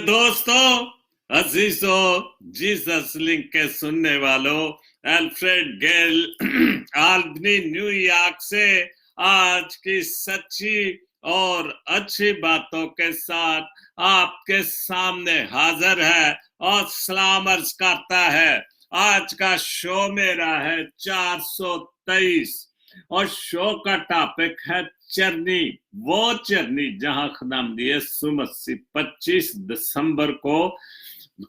दोस्तों, अजीजों, Jesus link के सुनने वालों, अल्फ्रेड गेल आल्बनी न्यूयॉर्क से आज की सच्ची और अच्छी बातों के साथ आपके सामने हाजिर है और सलाम अर्ज करता है। आज का शो मेरा है 423 और शो का टॉपिक है चरनी, वो चरनी जहां खुदावंद यीशु मसीह 25 दिसंबर को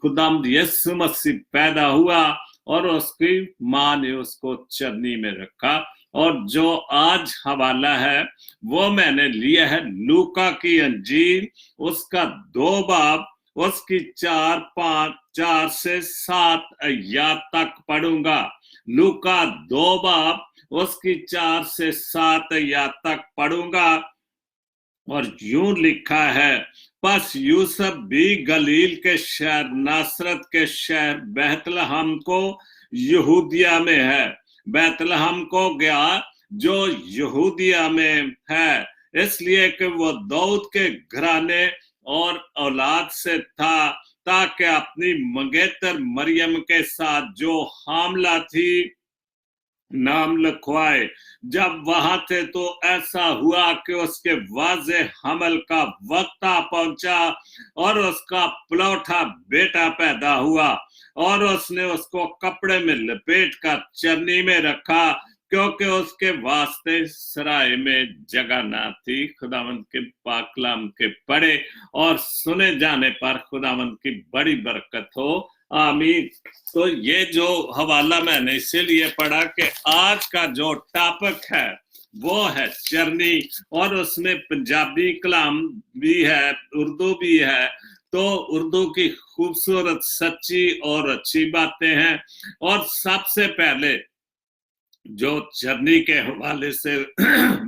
खुदावंद यीशु मसीह पैदा हुआ और उसकी माँ ने उसको चरनी में रखा। और जो आज हवाला है वो मैंने लिया है लूका की अंजील, उसका 2 बाब, उसकी 4 से 7 आयत तक पढ़ूंगा। लूका 2 बाब, उसकी 4 से 7 आयत तक पढ़ूंगा। और यूं लिखा है, बस यूसुफ भी गलील के शहर नासरत के शहर बैतलहम को यहूदिया में है, बैतलहम को गया जो यहूदिया में है, इसलिए कि वो दाऊद के घराने और औलाद से था, ताकि अपनी मंगेतर मरियम के साथ जो हामला थी नाम लिखवाए। जब वहां थे तो ऐसा हुआ कि उसके वाजे हमल का वक्त आ पहुंचा और उसका पलौठा बेटा पैदा हुआ और उसने उसको कपड़े में लपेट कर चरनी में रखा, क्योंकि उसके वास्ते सराय में जगह ना थी। खुदावंद के पाक कलाम के पढ़े और सुने जाने पर खुदावंद की बड़ी बरकत हो, आमीन। तो ये जो हवाला मैंने इसीलिए पढ़ा कि आज का जो टॉपिक है वो है चरनी, और उसमें पंजाबी कलाम भी है, उर्दू भी है। तो उर्दू की खूबसूरत सच्ची और अच्छी बातें हैं। और सबसे पहले जो चरनी के हवाले से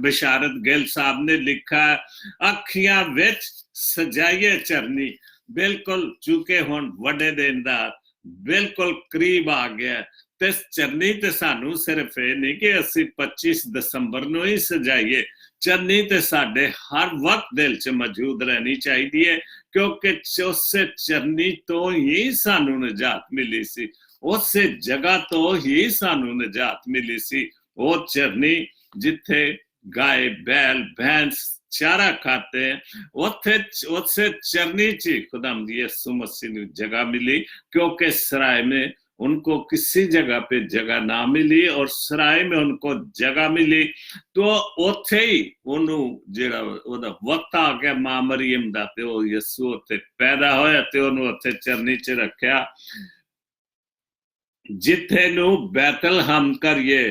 बिशारत गिल साहब ने लिखा है, अखियां विच सजाइए चरनी, बिल्कुल चूंकि हुण वड्डे दिन दा बिल्कुल करीब आ गया। ते चरनी ते सानू सिर्फ ये नहीं कि असी 25 दिसंबर नूं ही सजाइए, चरनी ते साडे हर वक्त दिल च मौजूद रहनी चाहिए, क्योंकि उससे चरनी तो ही सानू निजात मिली सी, उससे जगह तो ही सानू निजात मिली सी। वो चरनी जिथे गाय बैल भैंस चारा खाते हैं, उससे चरनी ची खुदावंद यीशु मसीह ने जगह मिली, क्योंकि सराय में उनको किसी जगह पे जगह ना मिली और सराय में उनको जगह मिली। तो उत्थे ही उन्हों जेड़ा ओदा वक्त आ गया मां मरियम दा, ते ओ यीशु उत्थे पैदा होया ते उन्हों उत्थे चरनी च रखया। जिथे नू बैतलहम करिए,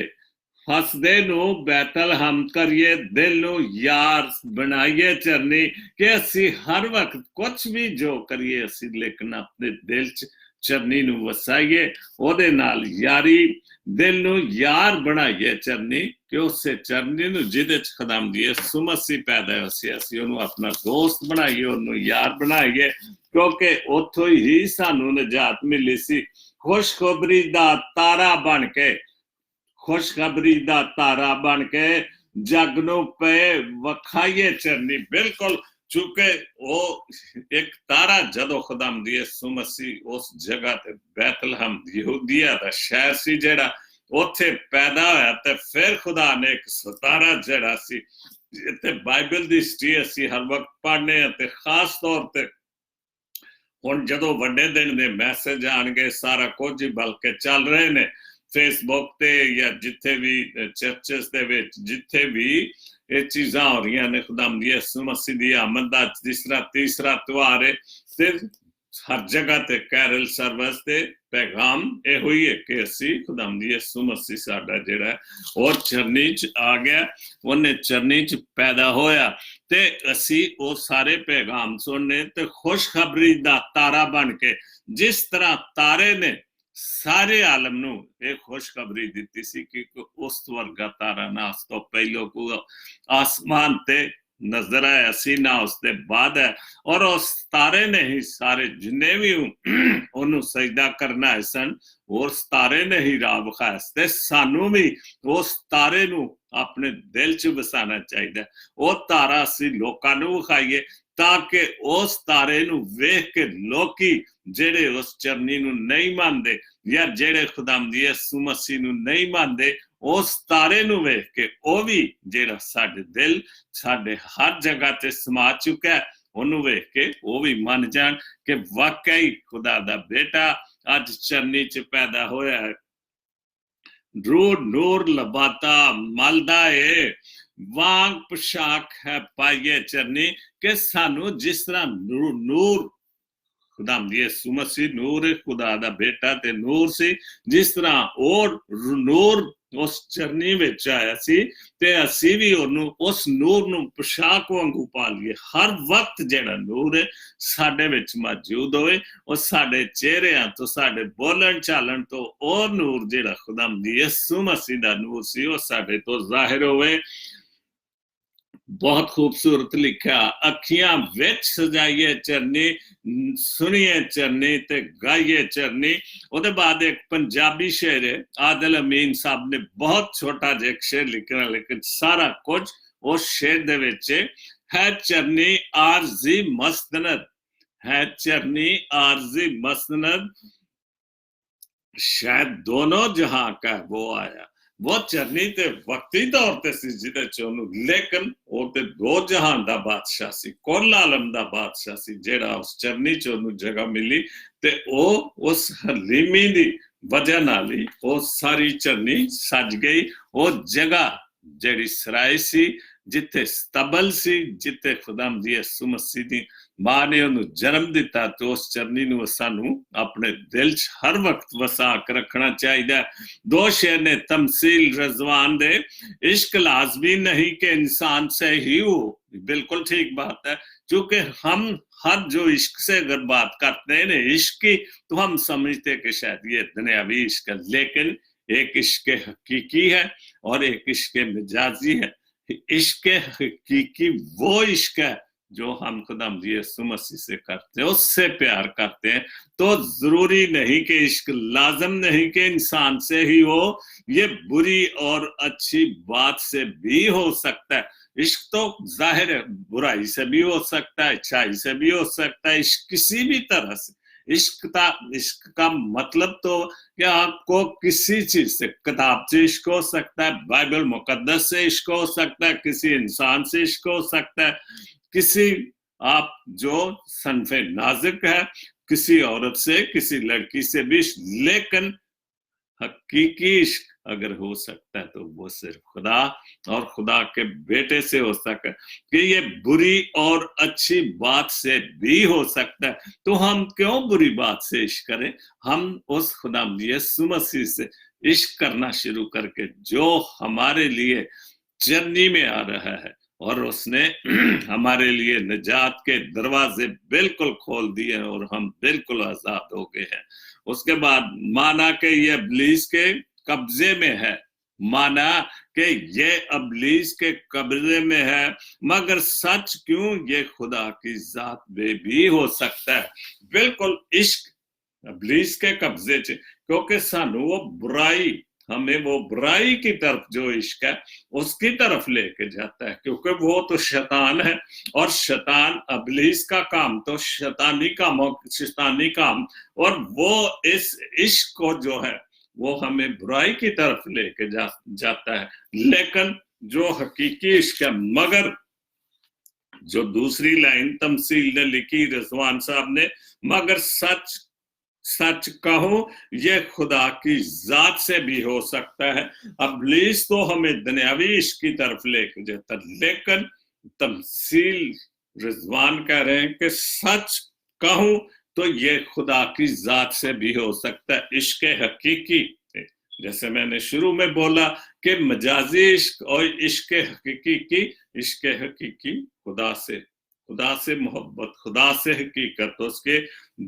हसदे नू बैतलहम करिए, दिल नू यार बनाइए चरनी, कि असी हर वक्त कुछ भी जो करिए असी लेकिन अपने दिल च चरनी नू वसाइए, ओदे नाल यारी, दिल नू यार बनाइए चरनी, कि उससे चरनी नू जिदे च खुदावंद यीशु मसीह पैदा होया सी ओनू अपना दोस्त बनाइए, ओनू यार बनाइए, क्योंकि उथों ही सानू निजात मिली सी। खुशखबरी दा तारा बन के, खुशखबरी दा तारा बन के जग नूं पे वखाइए चरनी, बिल्कुल चूंकि वो एक तारा जदों खुदावंद यीशु मसीह उस जगह ते बैतलहम यहूदिया दा शहर सी जेड़ा उत्थे पैदा होया, ते फिर खुदा ने एक सितारा जेड़ा सी ते बाइबल दी हिस्ट्री असी हर वक्त पढ़ने ते खास तौर ते हुण जदों वड्डे दिन दे मैसेज आणगे, सारा कुछ ही बल्कि चल रहे ने फेसबुक ते या जिथे भी चर्चेस दे विच जिथे भी ये चीज़ां हो रही ने, खुदावंद यीशु मसीह दी आमद दा तीसरा त्योहार है, ते हर जगह ते कैरल सर्विस ते पैगाम ये हुई है कि असी खुदावंद यीशु मसीह साडा जेड़ा और चरनी च आ गया, उन्हें चरनी च पैदा होया, ते असी वो सारे पैगाम सुनने ते खुशखबरी दा तारा बन के, जिस तरह तारे ने सारे आलम नू एक खुशखबरी दी सी कि उस वर्गा तारा ना उस तो पहलो को आसमान ते नजर आया सी ना उसके बाद है, और उस तारे ने ही सारे जिन्ने भी उन्होंने सजदा करना है सन, उस तारे ने ही राह विखाया, ते सानू भी उस तारे नू अपने दिल च वसाना चाहिए। वो तारा असी लोकां नू विखाईए تاکہ اس تارے نو ویکھ کے لوکی جڑے اس چرنی نو نہیں ماندے یا جڑے خداوند یسوع مسیح نو نہیں ماندے اس تارے نو ویکھ کے او بھی جڑا ساڈے دل ساڈے ہر جگہ تے سما چکا ہے انہوں ویکھ کے وہ بھی من جان کہ واقعی خدا دا بیٹا اج چرنی چ پیدا ہویا ہے روح نور لباتا ملدا ہے وانگ پوشاک ہے پائیے چرنی کہ سانو جس طرح نور خداوند یسوع مسیح نور خدا دا بیٹا تے نور سی جس طرح اور نور اس چرنی وچ آیا سی تے اسی بھی اس نور نو پوشاک وانگو پا لیے ہر وقت جڑا نور ہے ساڈے وچ موجود ہوئے اور ساڈے چہریاں تو ساڈے بولن چالن تو اور نور جڑا خداوند یسوع مسیح دا نور سی وہ ساڈے تو ظاہر ہوئے بہت خوبصورت لکھا اکھیاں وچ سجائیے چرنی سنیے چرنی تے گائیے چرنی او دے بعد ایک پنجابی شعر ہے عادل امین صاحب نے بہت چھوٹا جا ایک شعر لکھنا لیکن سارا کچھ اس شعر دے وچ ہے چرنی عارضی مستند ہے چرنی عارضی مستند شاید دونوں جہاں کا وہ آیا وہ چرنی تے وقتی طور تے سی جدے چونو لیکن وہ تے دو جہان دا بادشاہ سی کل عالم دا بادشاہ سی جیڑا اس چرنی چونو جگہ ملی تے او اس حلیمی دی وجہ نالی او ساری چرنی سج گئی او جگہ جیڑی سرائی سی جتے ستبل سی جتے خداوند یسوع مسیح دی ماں نے انہوں جنم دیتا تو اس چرنی نو سانو اپنے دل چ ہر وقت وسا کے رکھنا چاہیے دو شعر نے تمثیل رضوان دے عشق لازمی نہیں کہ انسان سے ہی ہو بالکل ٹھیک بات ہے چونکہ ہم ہر جو عشق سے اگر بات کرتے ہیں نا عشق کی تو ہم سمجھتے کہ شاید یہ دنیاوی عشق ہے لیکن ایک عشق حقیقی ہے اور ایک عشق مجازی ہے عشق حقیقی وہ عشق ہے جو ہم خداوند یسوع مسیح سے کرتے ہیں اس سے پیار کرتے ہیں تو ضروری نہیں کہ عشق لازم نہیں کہ انسان سے ہی ہو یہ بری اور اچھی بات سے بھی ہو سکتا ہے عشق تو ظاہر ہے برائی سے بھی ہو سکتا ہے اچھائی سے بھی ہو سکتا ہے عشق کسی بھی طرح سے عشق کا مطلب تو کہ آپ کو کسی چیز سے کتاب سے عشق ہو سکتا ہے بائبل مقدس سے عشق ہو سکتا ہے کسی انسان سے عشق ہو سکتا ہے کسی آپ جو صنف نازک ہے کسی عورت سے کسی لڑکی سے بھی لیکن حقیقی عشق اگر ہو سکتا ہے تو وہ صرف خدا اور خدا کے بیٹے سے ہو سکتا ہے کہ یہ بری اور اچھی بات سے بھی ہو سکتا ہے تو ہم کیوں بری بات سے عشق کریں ہم اس خداوند یسوع مسیح سے عشق کرنا شروع کر کے جو ہمارے لیے چرنی میں آ رہا ہے اور اس نے ہمارے لیے نجات کے دروازے بالکل کھول دیے اور ہم بالکل آزاد ہو گئے ہیں اس کے بعد مانا کہ یہ ابلیس کے قبضے میں ہے مانا کہ یہ ابلیس کے قبضے میں ہے مگر سچ کیوں یہ خدا کی ذات میں بھی ہو سکتا ہے بالکل عشق ابلیس کے قبضے سے کیونکہ سانو وہ برائی ہمیں وہ برائی کی طرف جو عشق ہے اس کی طرف لے کے جاتا ہے کیونکہ وہ تو شیطان ہے اور شیطان ابلیس کا کام تو شیطانی کام اور وہ اس عشق کو جو ہے وہ ہمیں برائی کی طرف لے کے جاتا ہے لیکن جو حقیقی عشق ہے مگر جو دوسری لائن تمثیل نے لکھی رضوان صاحب نے مگر سچ کہوں یہ خدا کی ذات سے بھی ہو سکتا ہے ابلیس تو ہمیں دنیاوی عشق کی طرف لے کے جاتا لیکن تمثیل رضوان کہہ رہے ہیں کہ سچ کہوں تو یہ خدا کی ذات سے بھی ہو سکتا ہے عشق حقیقی جیسے میں نے شروع میں بولا کہ مجازی عشق اور عشق حقیقی خدا سے محبت خدا سے حقیقت اس کے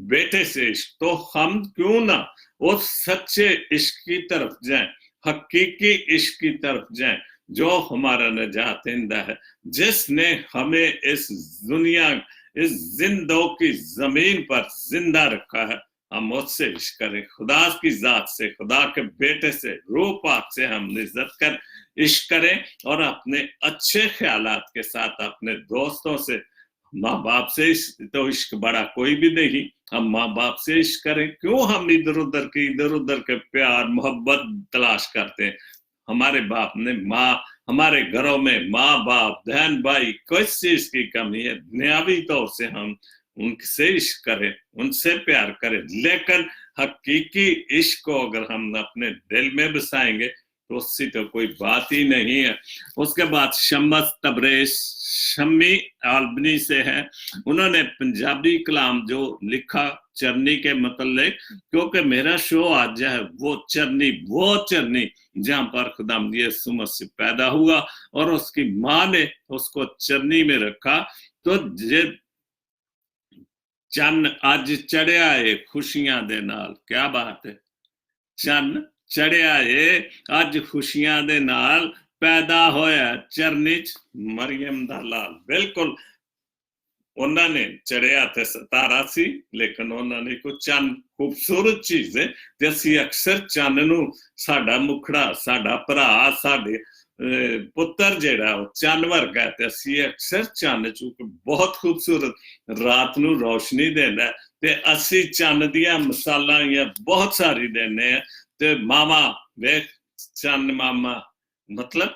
بیٹے سے عشق تو ہم کیوں نہ اس سچے عشق کی طرف جائیں حقیقی عشق کی طرف جائیں جو ہمارا نجات دہندہ ہے جس نے ہمیں اس دنیا اس زندوں کی زمین پر زندہ رکھا ہے ہم اس سے عشق کریں خدا کی ذات سے خدا کے بیٹے سے روح پاک سے ہم عزت کر عشق کریں اور اپنے اچھے خیالات کے ساتھ اپنے دوستوں سے माँ बाप से तो इश्क बड़ा कोई भी नहीं, हम माँ बाप से इश्क करें, क्यों हम इधर उधर के प्यार मोहब्बत तलाश करते हैं। हमारे बाप ने हमारे घरों में माँ बाप बहन भाई किस चीज की कमी है, दुनियावी तौर से हम उनसे इश्क करें, उनसे प्यार करें, लेकिन हकीकी इश्क को अगर हम अपने दिल में बसाएंगे तो उससे तो कोई बात ही नहीं है। उसके बाद शम्स तबरेज शम्मी आल्बनी से है, उन्होंने पंजाबी कलाम जो लिखा चरनी के मतलब, क्योंकि मेरा शो आज है वो चरनी जहां पर खुदावंद यीशु मसीह पैदा हुआ और उसकी माँ ने उसको चरनी में रखा। तो चन्न अज चढ़िया है खुशियां दे नाल, क्या बात है, चन्न चढ़िया है अज खुशियां दे नाल, पैदा होया चरनी च मरियम दा लाल। बिल्कुल ਉਹਨਾਂ ਨੇ ਚੜਿਆ ਤੇ ਸਿਤਾਰਾ ਸੀ, ਲੇਕਿਨ ਉਹਨਾਂ ਨੇ ਕੋਈ ਚੰਨ ਖੂਬਸੂਰਤ ਚੀਜ਼ ਹੈ ਤੇ ਅਸੀਂ ਅਕਸਰ ਚੰਨ ਨੂੰ ਸਾਡਾ ਮੁਖੜਾ, ਸਾਡਾ ਭਰਾ, ਸਾਡੇ ਪੁੱਤਰ ਜਿਹੜਾ ਉਹ ਚੰਨ ਵਰਗਾ, ਤੇ ਅਸੀਂ ਅਕਸਰ ਚੰਨ ਚ ਬਹੁਤ ਖੂਬਸੂਰਤ ਰਾਤ ਨੂੰ ਰੋਸ਼ਨੀ ਦਿੰਦਾ ਤੇ ਅਸੀਂ ਚੰਨ ਦੀਆਂ ਮਿਸਾਲਾਂ ਜਾਂ ਬਹੁਤ ਸਾਰੀ ਦਿੰਦੇ ਆ। ਤੇ ਮਾਮਾ ਵੇਖ ਚੰਨ ਮਾਮਾ, ਮਤਲਬ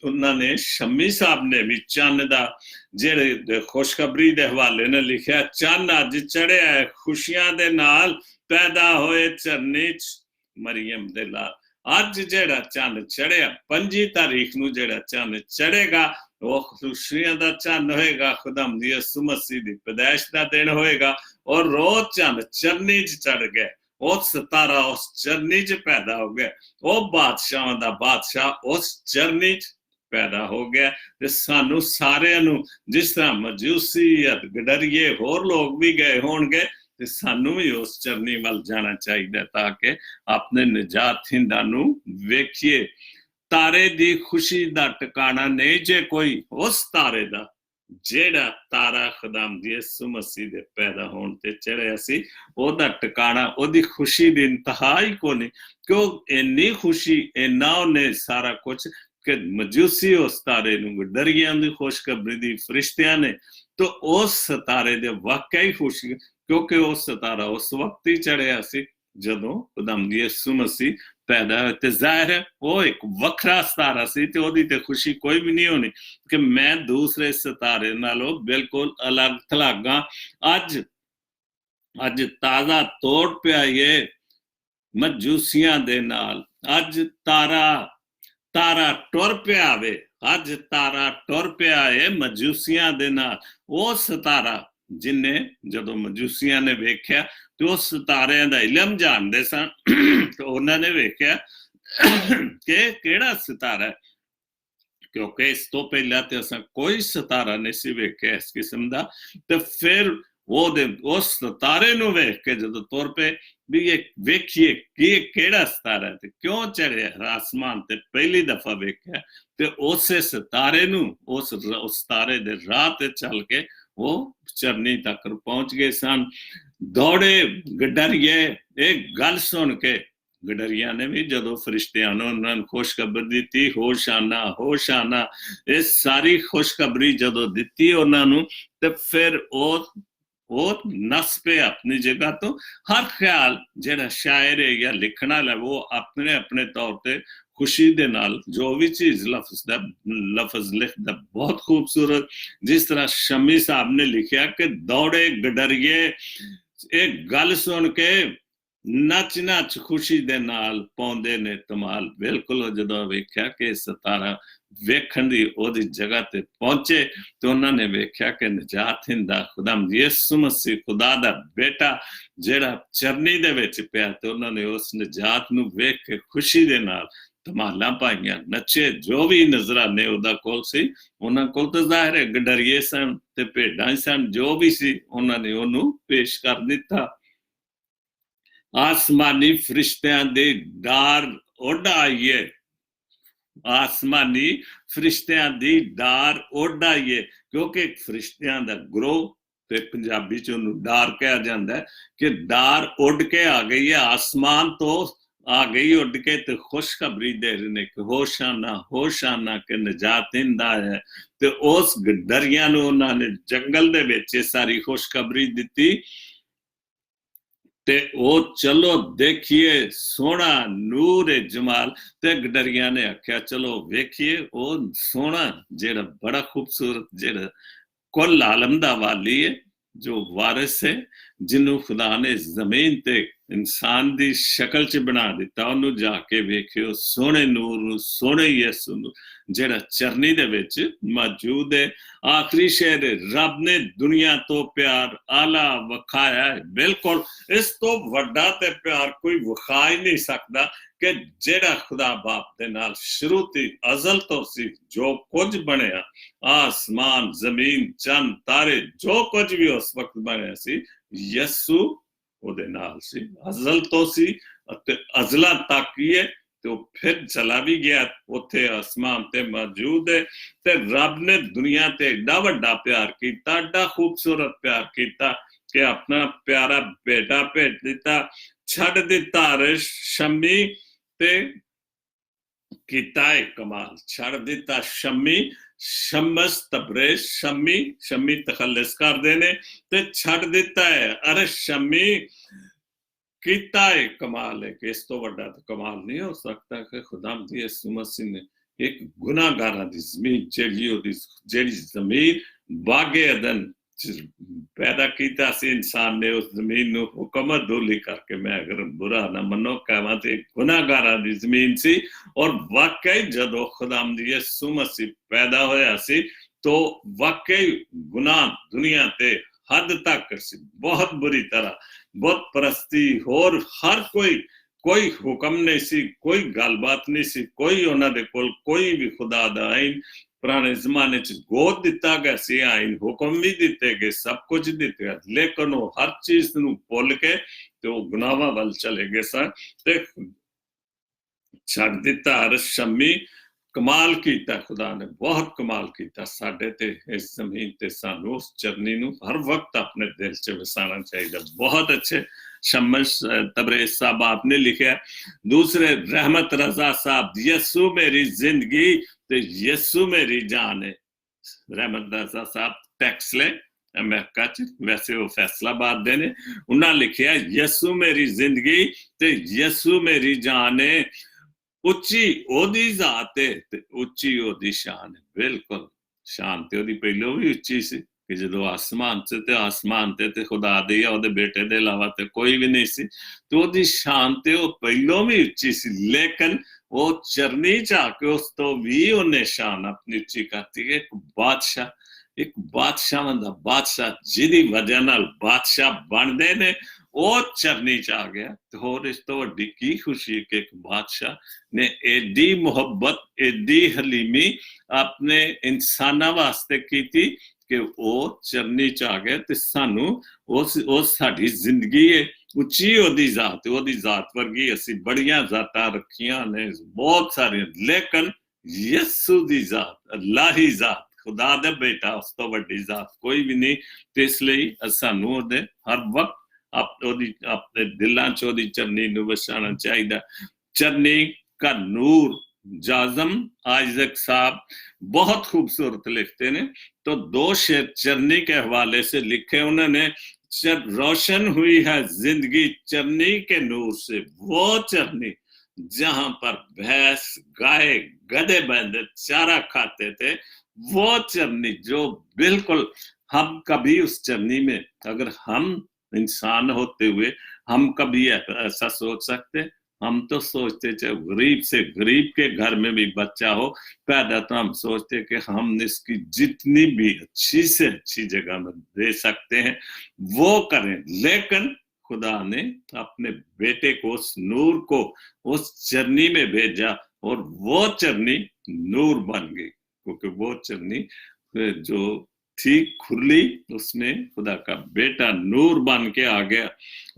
ਉਹਨਾਂ ਨੇ ਸ਼ੰਮੀ ਸਾਹਿਬ ਨੇ ਵੀ ਚੰਨ ਦਾ ਜਿਹੜੇ ਖੁਸ਼ਖਬਰੀ ਦੇ ਹਵਾਲੇ ਨਾਲ ਲਿਖਿਆ, ਚੰਨ ਅੱਜ ਚੜਿਆ ਹੈ ਖੁਸ਼ੀਆਂ ਦੇ ਨਾਲ, ਪੈਦਾ ਹੋਏ ਚਰਨੀ ਚ ਮਰੀਮ ਦੇ ਲਾਲ। ਅੱਜ ਜਿਹੜਾ ਚੰਨ ਚੜਿਆ 25 ਤਾਰੀਖ ਨੂੰ ਜਿਹੜਾ ਚੰਨ ਚੜੇਗਾ ਉਹ ਖੁਸ਼ੀਆਂ ਦਾ ਚੰਨ ਹੋਏਗਾ, ਖੁਦਾਵੰਦ ਯਿਸੂ ਮਸੀਹ ਦੀ ਪੈਦਾਇਸ਼ ਦਾ ਦਿਨ ਹੋਏਗਾ। ਔਰ ਰੋਜ਼ ਚੰਨ ਚਰਨੀ ਚ ਚੜ ਗਿਆ, ਉਹ ਸਿਤਾਰਾ ਉਸ ਚਰਨੀ ਚ ਪੈਦਾ ਹੋ ਗਿਆ, ਉਹ ਬਾਦਸ਼ਾਹਾਂ ਦਾ ਬਾਦਸ਼ਾਹ ਉਸ ਚਰਨੀ ਚ ਪੈਦਾ ਹੋ ਗਿਆ। ਤੇ ਸਾਨੂੰ ਸਾਰਿਆਂ ਨੂੰ ਜਿਸ ਤਰ੍ਹਾਂ ਮਜੂਸੀ ਗਡਰੀਏ ਹੋਰ ਲੋਕ ਵੀ ਗਏ ਹੋਣਗੇ, ਤੇ ਸਾਨੂੰ ਵੀ ਉਸ ਚਰਨੀ ਵੱਲ ਜਾਣਾ ਚਾਹੀਦਾ ਤਾਂ ਕਿ ਆਪਣੇ ਨਜਾਤਿੰਦਾਂ ਨੂੰ ਵੇਖੀਏ। ਤਾਰੇ ਦੀ ਖੁਸ਼ੀ ਦਾ ਟਿਕਾਣਾ ਨਹੀਂ ਜੇ ਕੋਈ, ਉਸ ਤਾਰੇ ਦਾ ਜਿਹੜਾ ਤਾਰਾ ਖੁਦਾਵੰਦ ਯਿਸੂ ਮਸੀਹ ਦੇ ਪੈਦਾ ਹੋਣ ਤੇ ਚੜਿਆ ਸੀ, ਉਹਦਾ ਟਿਕਾਣਾ, ਉਹਦੀ ਖੁਸ਼ੀ ਦੀ ਇੰਤਹਾ ਹੀ ਕੋਈ ਨਹੀਂ, ਕਿਉਂ ਇੰਨੀ ਖੁਸ਼ੀ, ਇੰਨਾ ਉਹਨੇ ਸਾਰਾ ਕੁਛ ਕਿ ਮਜੂਸੀ ਉਸ ਤਾਰੇ ਨੂੰ ਡਰੀਆਂ ਦੀ ਖੁਸ਼ਖਬਰੀ ਦੀ ਫਰਿਸ਼ਤਿਆਂ ਨੇ, ਤਾਂ ਉਸ ਤਾਰੇ ਦੇ ਵਾਕਿਆ ਹੀ ਖੁਸ਼ੀ, ਕਿਉਂਕਿ ਉਹ ਸਿਤਾਰਾ ਉਸ ਵਕਤ ਹੀ ਚੜਿਆ ਸੀ ਜਦੋਂ ਖੁਦਾਵੰਦ ਯਿਸੂ ਮਸੀਹ ਪੈਦਾ ਹੋਇਆ। ਤੇ ਜ਼ਾਹਿਰ ਹੈ ਉਹ ਇੱਕ ਵੱਖਰਾ ਸਿਤਾਰਾ ਸੀ ਤੇ ਉਹਦੀ ਤੇ ਖੁਸ਼ੀ ਕੋਈ ਵੀ ਨਹੀਂ ਹੋਣੀ ਕਿ ਮੈਂ ਦੂਸਰੇ ਸਿਤਾਰੇ ਨਾਲੋਂ ਬਿਲਕੁਲ ਅਲੱਗ ਥਲਾਗਾ। ਅੱਜ ਤਾਜ਼ਾ ਤੋੜ ਪਿਆ ਇਹ ਮਜੂਸੀਆਂ ਦੇ ਨਾਲ, ਅੱਜ ਤਾਰਾ ਟੁਰ ਪਿਆ ਵੇ, ਅੱਜ ਤਾਰਾ ਟੁਰ ਪਿਆ ਏ ਮਜੂਸੀਆਂ ਦੇ ਨਾਲ। ਉਹ ਸਿਤਾਰਾ ਜਿਨੇ ਜਦੋਂ ਮਜੂਸੀਆਂ ਨੇ ਵੇਖਿਆ ਤੇ ਉਹ ਸਿਤਾਰਿਆਂ ਦਾ ਇਲਮ ਜਾਣਦੇ ਸਨ, ਤੇ ਉਹਨਾਂ ਨੇ ਵੇਖਿਆ ਕਿ ਕਿਹੜਾ ਸਿਤਾਰਾ, ਕਿਉਂਕਿ ਇਸ ਤੋਂ ਪਹਿਲਾਂ ਤੇ ਅਸਾਂ ਕੋਈ ਸਿਤਾਰਾ ਨਹੀਂ ਸੀ ਵੇਖਿਆ ਇਸ ਕਿਸਮ ਦਾ। ਤੇ ਫਿਰ ਉਸ ਸਿਤਾਰੇ ਨੂੰ ਵੇਖ ਕੇ ਜਦੋਂ ਤੁਰ ਪਏ ਵੀ ਇਹ ਵੇਖੀਏ ਕਿ ਕਿਹੜਾ ਸਿਤਾਰਾ ਤੇ ਕਿਉਂ ਚੜਿਆ ਆਸਮਾਨ ਤੇ ਪਹਿਲੀ ਦਫਾ ਵੇਖਿਆ, ਤੇ ਉਸੇ ਸਿਤਾਰੇ ਨੂੰ ਉਸ ਸਿਤਾਰੇ ਦੇ ਰਾਹ ਤੇ ਚੱਲ ਕੇ ਉਹ ਚਰਨੀ ਤੱਕ ਪਹੁੰਚ ਗਏ ਸਨ। ਦੌੜੇ ਗਡਰੀਏ, ਇਹ ਗੱਲ ਸੁਣ ਕੇ ਗਡਰੀਆਂ ਨੇ ਵੀ ਜਦੋਂ ਫਰਿਸ਼ਤਿਆਂ ਨੂੰ ਉਹਨਾਂ ਨੂੰ ਖੁਸ਼ਖਬਰ ਦਿੱਤੀ, ਹੋਸ਼ਾਨਾ ਹੋਸ਼ਾਨਾ, ਇਹ ਸਾਰੀ ਖੁਸ਼ਖਬਰੀ ਜਦੋਂ ਦਿੱਤੀ ਉਹਨਾਂ ਨੂੰ, ਤੇ ਫਿਰ ਉਹ ਨਸ ਪਏ ਆਪਣੀ ਜਗ੍ਹਾ ਤੋਂ। ਹਰ ਖਿਆਲ ਜਿਹੜਾ ਸ਼ਾਇਰ ਹੈ ਜਾਂ ਲਿਖਣ ਵਾਲਾ ਉਹ ਆਪਣੇ ਆਪਣੇ ਤੌਰ ਤੇ ਖੁਸ਼ੀ ਦੇ ਨਾਲ ਜੋ ਵੀ ਚੀਜ਼ ਲਫ਼ਜ਼ ਲਿਖਦਾ ਬਹੁਤ ਖੂਬਸੂਰਤ, ਜਿਸ ਤਰ੍ਹਾਂ ਸ਼ਮੀ ਸਾਹਿਬ ਨੇ ਲਿਖਿਆ ਕਿ ਦੌੜੇ ਗਡਰੀਏ, ਇਹ ਗੱਲ ਸੁਣ ਕੇ ਨੱਚ ਖੁਸ਼ੀ ਦੇ ਨਾਲ ਪਾਉਂਦੇ ਨੇ ਧਮਾਲ। ਬਿਲਕੁਲ ਜਦੋਂ ਵੇਖਿਆ ਕਿ ਸਿਤਾਰਾ ਵੇਖਣ ਦੀ ਉਹਦੀ ਜਗ੍ਹਾ ਤੇ ਪਹੁੰਚੇ ਤੇ ਉਹਨਾਂ ਨੇ ਵੇਖਿਆ ਕਿ ਨਜਾਤਿੰਦਾ ਖੁਦਾਵੰਦ ਯਿਸੂ ਮਸੀਹ ਖੁਦਾ ਦਾ ਬੇਟਾ ਜਿਹੜਾ ਚਰਨੀ ਦੇ ਵਿੱਚ ਪਿਆ, ਤੇ ਉਹਨਾਂ ਨੇ ਉਸ ਨਜਾਤ ਨੂੰ ਵੇਖ ਕੇ ਖੁਸ਼ੀ ਦੇ ਨਾਲ ਧਮਾਲਾਂ ਪਾਈਆਂ, ਨੱਚੇ। ਜੋ ਵੀ ਨਜ਼ਰਾਨੇ ਉਹਦਾ ਕੋਲ ਸੀ, ਉਹਨਾਂ ਕੋਲ ਤਾਂ ਜ਼ਾਹਿਰ ਹੈ ਗਡਰੀਏ ਸਨ ਤੇ ਭੇਡਾਂ ਸਨ, ਜੋ ਵੀ ਸੀ ਉਹਨਾਂ ਨੇ ਉਹਨੂੰ ਪੇਸ਼ ਕਰ ਦਿੱਤਾ। ਆਸਮਾਨੀ ਫਰਿਸ਼ਤਿਆਂ ਦੇ ਡਾਰ ਉੱਡ ਆਈਏ, ਆਸਮਾਨੀ ਫਰਿਸ਼ਤਿਆਂ ਦੀ ਡਾਰ ਉੱਡ ਆਈਏ, ਕਿਉਂਕਿ ਫਰਿਸ਼ਤਿਆਂ ਦਾ ਗਰੋਹ, ਤੇ ਪੰਜਾਬੀ ਚ ਉਹਨੂੰ ਡਾਰ ਕਿਹਾ ਜਾਂਦਾ ਹੈ, ਕਿ ਡਾਰ ਉੱਡ ਕੇ ਆ ਗਈ ਹੈ ਆਸਮਾਨ ਤੋਂ। آ گئی اڑ کے تو خوشخبری دے رہے نے کہ ہوشانا کہ نجات دیندا ہے تے اس ڈریاں نو انہاں نے جنگل دے وچ ساری خوشخبری دتی تے او چلو دیکھیے سونا نور جمال تے گڈریاں نے آکھیا چلو ویکھیے او سونا جیڑا بڑا خوبصورت جیڑا کل عالم دا والی ہے جو وارث ہے جنوں خدا نے زمین تے انسان دی شکل چ بنا دیتا انہوں جا کے ویکھیو سونے نور سونے یسو جیڑا چرنی دے وچ موجود ہے آخری شعر رب نے دنیا تو پیار آلہ وکھایا ہے بالکل اس تو وڈا تے پیار کوئی وکھا ہی نہیں سکتا کہ جیڑا خدا باپ دے نال شروع تی ازل تو سی جو کچھ بنیا آسمان زمین چند تارے جو کچھ بھی اس وقت بنیا سی یسو او دے نال سی ازل تو سی ازلا تک ہی ہے تو پھر چلا بھی گیا اوتھے آسمان تے موجود ہے تے رب نے دنیا تے ایڈا وڈا پیار کیتا ایڈا خوبصورت پیار کیتا کہ اپنا پیارا بیٹا بھیج دیتا چھڑ دیتا عرش شمی تے کیتا ہے کمال چھڑ دیتا شمی شمس تبریز شمی تخلص کر دینے تے چھڑ دیتا ہے عرش شمی کیتا ہے کمال ہے کہ اس تو وڈا تو کمال نہیں ہو سکتا کہ خدا مدی یسوع مسیح نے ایک گناہگاراں دی زمین جیڑی زمین باغ عدن پیدا کیتا سی انسان نے اس زمین نو حکومت ڈولی کر کے میں اگر برا نہ منو کہواں تے گناہگاراں دی زمین سی اور واقعی جدو خدا مدی یسوع مسیح پیدا ہویا سی تو واقعی گناہ دنیا تے حد تک سی بہت بری طرح بت پرستی اور ہر کوئی حکم نہیں سی کوئی گل بات نہیں سی کوئی انہاں دے کول کوئی بھی خدا دا آئین پرانے زمانے چ گود دیتا گیا سی آئین حکم بھی دیتے گئے سب کچھ دیتے گئے لیکن وہ ہر چیز نو بھول کے تو گناہاں ول چلے گئے سن تے چھڑ دیتا عرش شمی کمال کیتا خدا نے بہت کمال کیتا ساڈے تے اس زمین تے سانو اس چرنی نو ہر وقت اپنے دل چ وسانا چاہیے بہت اچھے شمس تبریز صاحب آپ نے لکھا دوسرے رحمت رضا صاحب یسوع میری زندگی تے یسوع میری جان ہے رحمت رضا صاحب ٹیکس لے امریکہ چ ویسے وہ فیصلہ آباد دے نے انہاں لکھیا یسوع میری زندگی تے یسوع میری جان ہے اچھی او دی ذات ہے تے اچھی او دی شان ہے بالکل شان تے او دی پہلو بھی اچھی سی کہ جدو آسمان تے خدا دے یا او دے بیٹے دے علاوہ تے کوئی بھی نہیں سی تو او دی شان تے او پہلو بھی اچھی سی لیکن وہ چرنی چاہ کے اس تو بھی انہیں شان اپنی اچھی کرتی ہے ایک بادشاہ بادشاہ جدی وجہ نال بادشاہ بن دے نے وہ چرنی چاہ گیا تو اس تو وڈی کی خوشی کہ ایک بادشاہ نے ایڈی محبت ایڈی حلیمی اپنے انساناں واسطے کی تھی کہ وہ چرنی چاہ گیا تے سانو وہ ساڈی زندگی ہے اچھی او دی ذات ورگی اسی بڑیاں ذاتاں رکھیاں نے بہت ساری لیکن یسوع دی ذات اللہ ہی ذات خدا دا بیٹا اس تو وڈی ذات کوئی بھی نہیں تے اس لئی سانو دے ہر وقت اپنے دلاں چ دی چرنی نو وسانا چاہیے چرنی کا نور جازم آئزک صاحب بہت خوبصورت لکھتے ہیں تو دو شعر چرنی کے حوالے سے لکھے انہوں نے روشن ہوئی ہے زندگی چرنی کے نور سے وہ چرنی جہاں پر بھینس گائے گدھے بندے چارہ کھاتے تھے وہ چرنی جو بالکل ہم کبھی اس چرنی میں اگر ہم انسان ہوتے ہوئے ہم کبھی ایسا سوچ سکتے ہم تو سوچتے چاہے غریب سے غریب کے گھر میں بھی بچہ ہو پیدا تو ہم سوچتے کہ ہم اس کی جتنی بھی اچھی سے اچھی جگہ میں دے سکتے ہیں وہ کریں لیکن خدا نے اپنے بیٹے کو اس نور کو اس چرنی میں بھیجا اور وہ چرنی نور بن گئی کیونکہ وہ چرنی جو تھی کھلی اس میں خدا کا بیٹا نور بن کے آ گیا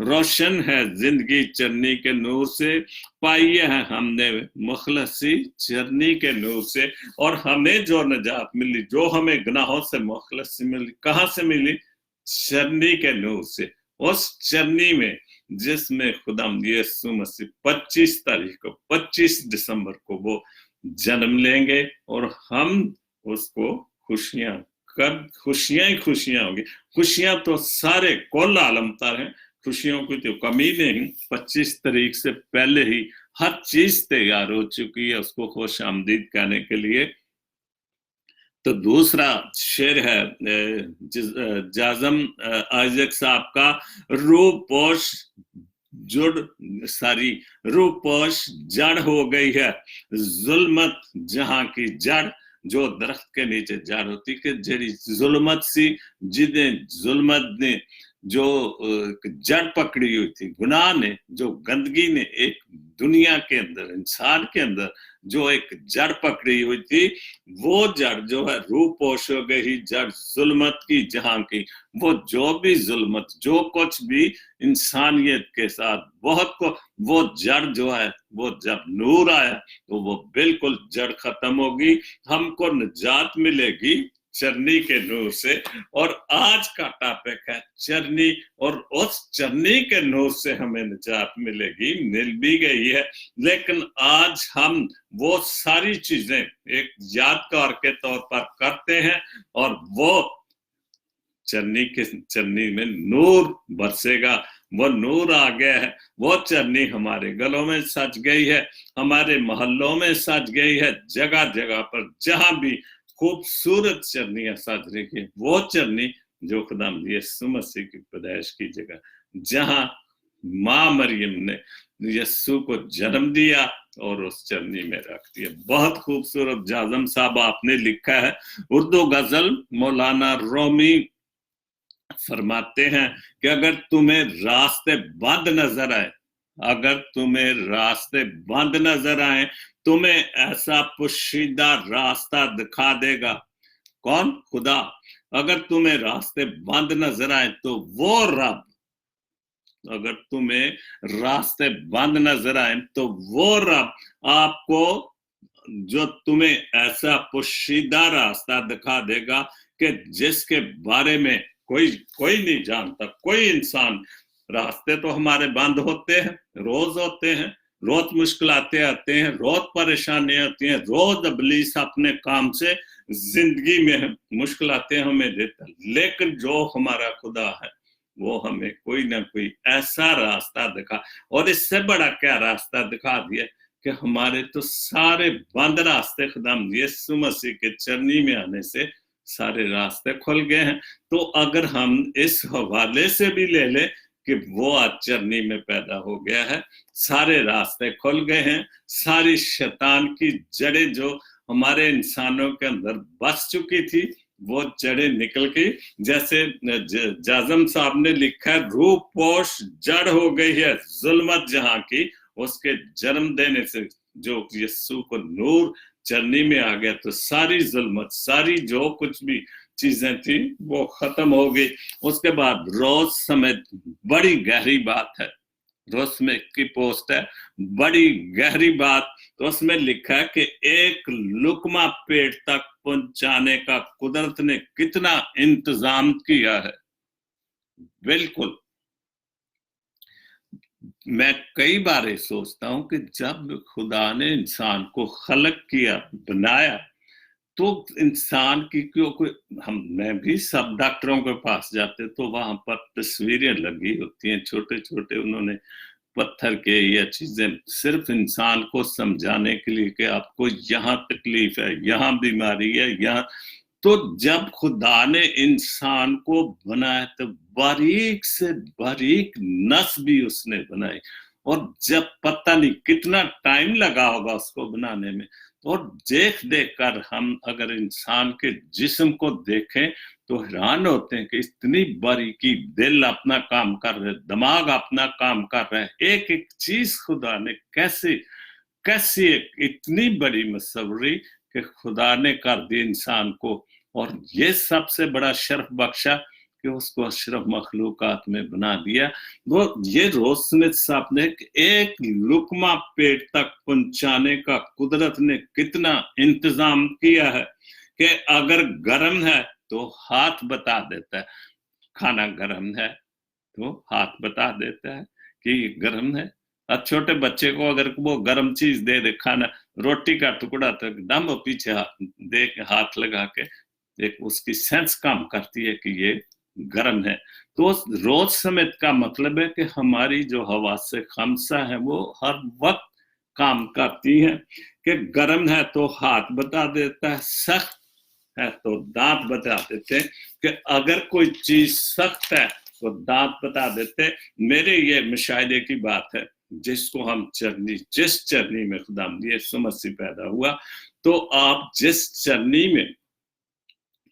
روشن ہے زندگی چرنی کے نور سے پائی ہے ہم نے مخلصی چرنی کے نور سے اور ہمیں جو نجات ملی جو ہمیں گناہوں سے مخلصی ملی کہاں سے ملی چرنی کے نور سے اس چرنی میں जिसमें खुदाम यीशु मसीह 25 दिसंबर को वो जन्म लेंगे और हम उसको खुशियां ही खुशियां होंगी। खुशियां तो सारे कुल आलम पर हैं, खुशियों की तो कमी नहीं। 25 तारीख से पहले ही हर चीज तैयार हो चुकी है उसको खुश आमदीद कहने के लिए। तो दूसरा शेर है जाजम आइजक साहब का, रूपोश रूपोश जड़ हो गई है, जुल्मत जहां की जड़, जो दरख्त के नीचे जड़ होती कि जड़ी जुल्मत सी, जिन्हें जुल्मत ने जो जड़ पकड़ी हुई थी, गुनाह ने, जो गंदगी ने एक दुनिया के अंदर, इंसान के अंदर जो एक जड़ पकड़ी हुई थी, वो जड़ जो है रूपोश हो गई जड़ जुल्मत की जहां की। वो जो भी जुल्मत, जो कुछ भी इंसानियत के साथ बहुत को, वो जड़ जो है, वो जब नूर आया तो वो बिल्कुल जड़ खत्म होगी, हमको निजात मिलेगी चरनी के नूर से। और आज का टॉपिक है चरनी, और उस चरनी के नूर से हमें निजात मिलेगी, मिल भी गई है। लेकिन आज हम वो सारी चीजें एक यादगार के तौर पर करते हैं, और वो चरनी में नूर बरसेगा, वो नूर आ गया है, वो चरनी हमारे गलों में सज गई है, हमारे मोहल्लों में सज गई है, जगह जगह पर जहां भी खूबसूरत चरनियां सज रही है, वो चरनी जो खुदाम यीशु मसीह की पैदाइश की जगह, जहां माँ मरियम ने यीशु को जन्म दिया और उस चरनी में रख दिया। बहुत खूबसूरत जाजम साहब आपने लिखा है उर्दू गजल। मौलाना रूमी फरमाते हैं कि अगर तुम्हें रास्ते बंद नजर आए, अगर तुम्हें रास्ते बंद नजर आए, तुम्हें ऐसा पोशीदा रास्ता दिखा देगा। कौन? खुदा। अगर तुम्हें रास्ते बंद नजर आए तो वो रब, अगर तुम्हें रास्ते बंद नजर आए तो वो रब आपको, जो तुम्हें ऐसा पोशीदा रास्ता दिखा देगा कि जिसके बारे में कोई नहीं जानता, कोई इंसान। रास्ते तो हमारे बंद होते हैं, रोज होते हैं, रोज मुश्किलातें आते हैं, रोज परेशानियां होती हैं, रोज इब्लीस अपने काम से जिंदगी में मुश्किलातें हमें देता है। लेकिन जो हमारा खुदा है वो हमें कोई ना कोई ऐसा रास्ता दिखा, और इससे बड़ा क्या रास्ता दिखा दिया कि हमारे तो सारे बंद रास्ते खुदाम यीशु मसीह के चरनी में आने से सारे रास्ते खुल गए हैं। तो अगर हम इस हवाले से भी ले लें कि वो आज चरनी में पैदा हो गया है, सारे रास्ते खुल गए हैं, सारी शैतान की जड़ें जो हमारे इंसानों के अंदर बस चुकी थी वो जड़ें निकल गई। जैसे जाजम साहब ने लिखा है, रूह पोश जड़ हो गई है जुल्मत जहां की, उसके जन्म देने से जो यीशु को नूर चरनी में आ गया तो सारी जुल्मत, सारी जो कुछ भी चीजें थी वो खत्म हो गई। उसके बाद रोज समेत बड़ी गहरी बात है, रोज में की पोस्ट है, बड़ी गहरी बात। तो उसमें लिखा है कि एक लुकमा पेट तक पहुंचाने का कुदरत ने कितना इंतजाम किया है। बिल्कुल, मैं कई बार सोचता हूं कि जब खुदा ने इंसान को खलक किया, बनाया, तो इंसान की मैं भी सब डॉक्टरों के पास जाते तो वहां पर तस्वीरें लगी होती हैं, छोटे छोटे उन्होंने पत्थर के या चीजें, सिर्फ इंसान को समझाने के लिए कि आपको यहाँ तकलीफ है, यहाँ बीमारी है, यहाँ। तो जब खुदा ने इंसान को बनाया तो बारीक से बारीक नस भी उसने बनाई, और जब पता नहीं कितना टाइम लगा होगा उसको बनाने में। और देख देख कर हम अगर इंसान के जिस्म को देखें तो हैरान होते हैं कि इतनी बारीकी, दिल अपना काम कर रहे, दिमाग अपना काम कर रहा है, एक एक चीज खुदा ने कैसी इतनी बड़ी मुसव्वरी कि खुदा ने कर दी इंसान को। और ये सबसे बड़ा शर्फ बख्शा कि उसको अशरफ मखलूकात में बना दिया। वो ये रोज स्मिथ साहब ने एक लुकमा पेट तक पहुंचाने का कुदरत ने कितना इंतजाम किया है कि अगर गर्म है तो हाथ बता देता है, खाना गर्म है तो हाथ बता देता है कि गर्म है। अब छोटे बच्चे को अगर वो गर्म चीज दे दे, खाना रोटी का टुकड़ा तो एकदम वो पीछे दे के हाथ लगा के एक उसकी सेंस काम करती है कि ये गर्म है। तो रोज समेत का मतलब है कि हमारी जो हवा से खमसा है वो हर वक्त काम करती है कि गर्म है तो हाथ बता देता है, सख्त है तो दांत बता देते हैं कि अगर कोई चीज सख्त है तो दांत बता देते। मेरे ये मुशाहिदे की बात है, जिसको हम चरनी, जिस चरनी में खुदा यीशु मसीह पैदा हुआ, तो आप जिस चरनी में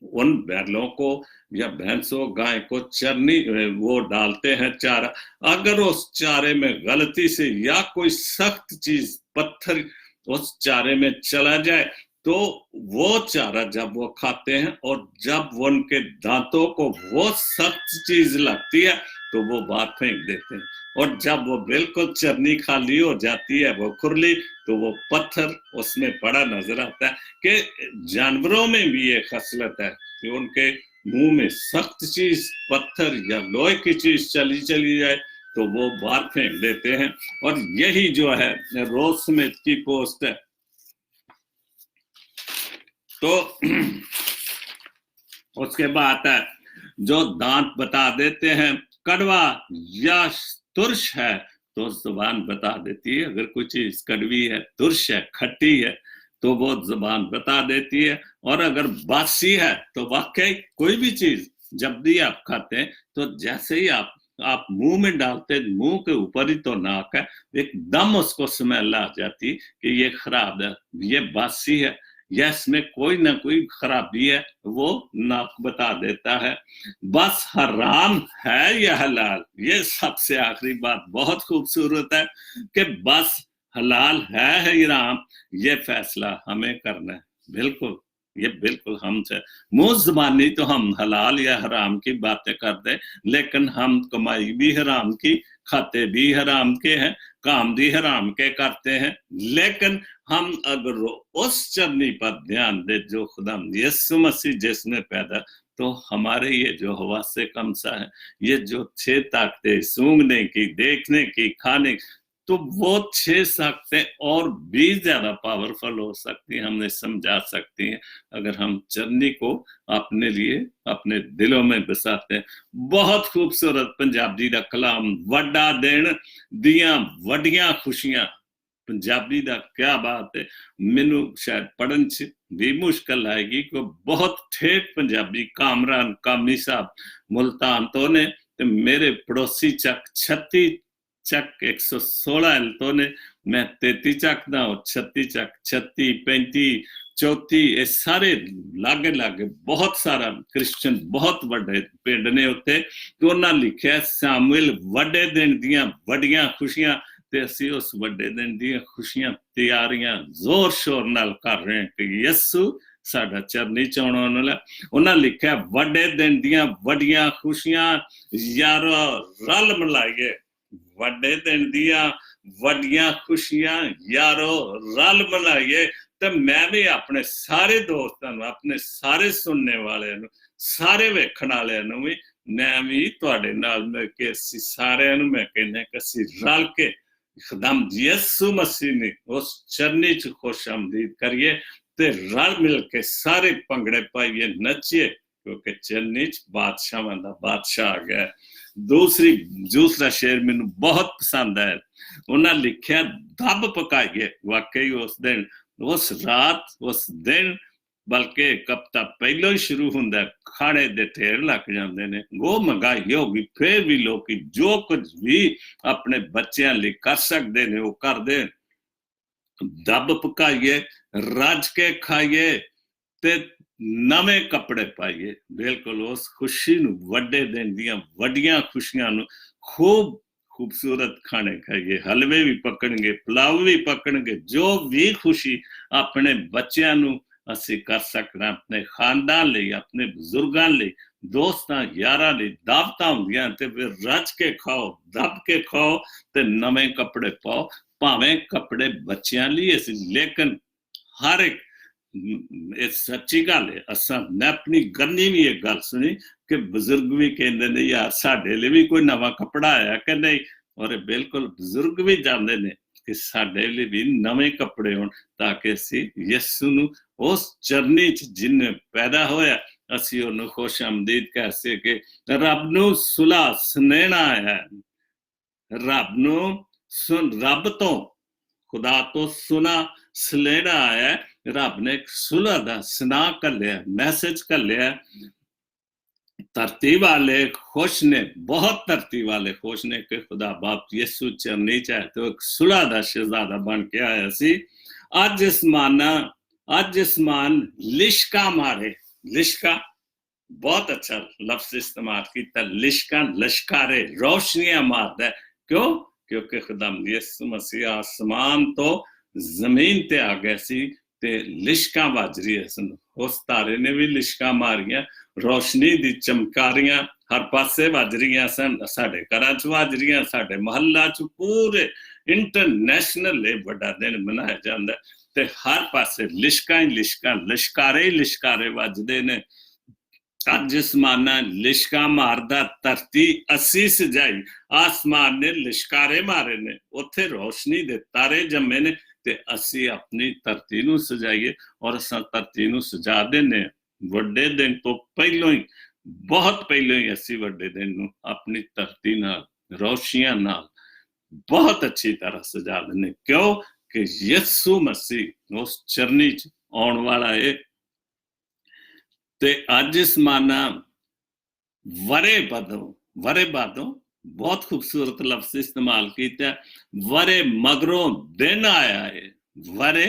उन बैलों को या भैंसों गाय को चरनी वो डालते हैं चारा, अगर उस चारे में गलती से या कोई सख्त चीज पत्थर उस चारे में चला जाए तो वो चारा जब वो खाते हैं और जब वो उनके दांतों को वो सख्त चीज लगती है तो वो बाहर फेंक देते हैं। और जब वो बिल्कुल चरनी खाली हो जाती है, वो खुरली, तो वो पत्थर उसमें पड़ा नजर आता है। कि जानवरों में भी ये खसलत है कि उनके मुंह में सख्त चीज, पत्थर या लोहे की चीज चली जाए तो वो बाहर फेंक देते हैं। और यही जो है रोज स्मिथ की पोस्ट है। तो उसके बाद है जो दांत बता देते हैं कड़वा या तुरश है तो जुबान बता देती है। अगर कोई चीज कड़वी है, तुरश है, खट्टी है तो वो जुबान बता देती है। और अगर बासी है तो वाकई कोई भी चीज जब भी आप खाते हैं तो जैसे ही आप मुंह में डालते, मुंह के ऊपर ही तो नाक है, एकदम उसको स्मेल आ जाती कि ये खराब है, ये बासी है, या इसमें कोई ना कोई खराबी है, वो नाक बता देता है। बस हराम है या हलाल, ये सबसे आखिरी बात बहुत खूबसूरत है कि बस हलाल है हराम, ये फैसला हमें करना है। बिल्कुल, ये बिल्कुल हमसे मुंह जुबानी तो हम हलाल या हराम की बातें करते, लेकिन हम कमाई भी हराम की, खाते भी हराम के हैं, काम भी हराम के करते हैं। लेकिन हम अगर उस चरनी पर ध्यान दे जो खुदा यीशु मसीह जिसने पैदा, तो हमारे ये जो हवा से कमसा है, ये जो 6 ताकतें सूंघने की, देखने की, खाने की, तो वो 6 ताकतें और भी ज्यादा पावरफुल हो सकती हैं, हमें समझा सकती हैं अगर हम चरनी को अपने लिए अपने दिलों में बसाते हैं। बहुत खूबसूरत पंजाबी का कलाम, वड्डा दिन दियां वड्डियां खुशियां। पंजाबी का क्या बात है, मैनू शायद पढ़न च भी मुश्किल आएगी कि बहुत ठेठ पंजाबी कामरान कामी साहब मुल्तान तो ने, ते मेरे पड़ोसी चक 36 चक 116 एल्तो ने, मैं 33 चक दा, 36 चक 36 35 34 ये सारे लागे लागे बहुत सारा क्रिश्चियन बहुत बड़े पिंड ने उत्ते। तो उन्हें लिखा सामुएल वड्डे दिन दियां वड्डियां खुशियां, ते असी उस वड्डे दिन दियां खुशियां तैयारियां जोर शोर नाल कर रहे हैं कि यीशु साडा चरनी च आउण वाला। उन्हें लिखा वड्डे दिन दियां वड्डियां खुशियां यारो रल मिलाइए, वड्डे दिन दियां वड्डियां खुशियां यारो रल मिलाइए। तो मैं भी अपने सारे दोस्तों, अपने सारे सुनने वाले, सारे वेखण वाले भी, मैं भी तुहाडे नाल मिल के असीं सारिआं नूं मैं कहना कि असीं रल के खुदाम यीशु मसीह ने उस चरनी च खुश आमदीद करिए ते रल मिल के सारे भंगड़े पाइए नचिए, क्योंकि चरनी च बादशाहां दा बादशाह आ गया। दूसरा शेर मैनू बहुत पसंद है। उन्हें लिखा दब पकाइए, वाकई उस दिन, उस रात, उस दिन, बल्कि एक हफ्ता पहलों ही शुरू होंदा, खाने दे ढेर लग जाते हैं। वो महंगाई होगी फिर भी लोग जो कुछ भी अपने बच्चों लिए कर सकते हैं वो कर दे। दब पकाइए, रज के खाइए ते नवे कपड़े पाइए। बिल्कुल उस खुशी नूं, वड्डे दिन दियां वड्डियां खुशियां नूं खूब खूबसूरत खाने खाइए, हलवे भी पकणगे, पुलाव भी पकणगे, जो भी खुशी अपने बच्चों नूं असीं कर सकना, अपने खानदान लिए, अपने बुजुर्गां लिए, दोस्तां यारां लिए दावतां होंदियां ते फिर रज के खाओ, दब के खाओ ते नवे कपड़े पाओ। भावें कपड़े बच्चों लिए सी, लेकिन हर एक सच्ची गल है। असां मैं अपनी गन्नी भी एक गल सुनी कि बुजुर्ग भी कहते हैं यार साडे लिए भी कोई नवा कपड़ा आया कि नहीं, ਔਰ ਬਿਲਕੁਲ ਬਜ਼ੁਰਗ ਵੀ ਜਾਂਦੇ ਨੇ ਕਿ ਸਾਡੇ ਲਈ ਵੀ ਨਵੇਂ ਕੱਪੜੇ ਹੋਣ ਤਾਂ ਕਿ ਅਸੀਂ ਯਿਸੂ ਨੂੰ ਉਸ ਚਰਨੀ 'ਚ ਜਿੰਨੇ ਪੈਦਾ ਹੋਇਆ ਅਸੀਂ ਉਹਨੂੰ ਖੁਸ਼ ਆਮਦੀਦ ਕਹਿ ਸਕੀਏ। ਰੱਬ ਨੂੰ ਸੁਲਾ ਸੁਨੇਣਾ ਹੈ, ਰੱਬ ਨੂੰ ਰੱਬ ਤੋਂ ਖੁਦਾ ਤੋਂ ਸੁਨਾ ਸਲੇੜਾ ਹੈ। ਰੱਬ ਨੇ ਇੱਕ ਸੁਲ੍ਹਾ ਦਾ ਸੁਨਾ ਘੱਲਿਆ, ਮੈਸੇਜ ਘੱਲਿਆ। ਧਰਤੀ ਵਾਲੇ खुश ने, बहुत धरती वाले खुश ने कि खुदा बाप यीशु चरनी चाहे तो एक सुलह दा शहजादा बन के आया सी। अज आसमान लिशका मारे, लिशका बहुत अच्छा लफ्ज इस्तेमाल किया, लिशका लश्कारे रोशनियां मारदा। क्यों? क्योंकि खुदा यीशु मसीह आसमान तो जमीन ते आ गया सी ते लिशका वज रही है। उस तारे ने भी लिशका मारियां, रोशनी दी चमकारियां हर पासे वज रही सन, साडे घरां च वज रही, साडे महल्ला च, पूरे इंटरनेशनल बड़ा दिन मनाया जाता है ते हर पासे लिशका ही लिशका, लिशकारे ही लिशकारे वजदे ने। अज आसमाना लिशका मारदा, धरती असी सजाई, आसमान ने लिशकारे मारे ने, उत्थे रोशनी दे तारे जमे ने ते असी अपनी धरती नूं सजाइए और असां धरती नूं सजा देने। वड्डे दिन तो पहलों ही, बहुत पहलों ही असी वड्डे दिन नूं अपनी धरती नाल, रोशियां नाल बहुत अच्छी तरह सजा देने। क्यों? कि यीशु मसीह उस चरनी च आउण वाला है। ते अज समाना वरे बादों बहुत खूबसूरत लफ्ज इस्तेमाल किया, वरे मगरों दिन आया है, वरे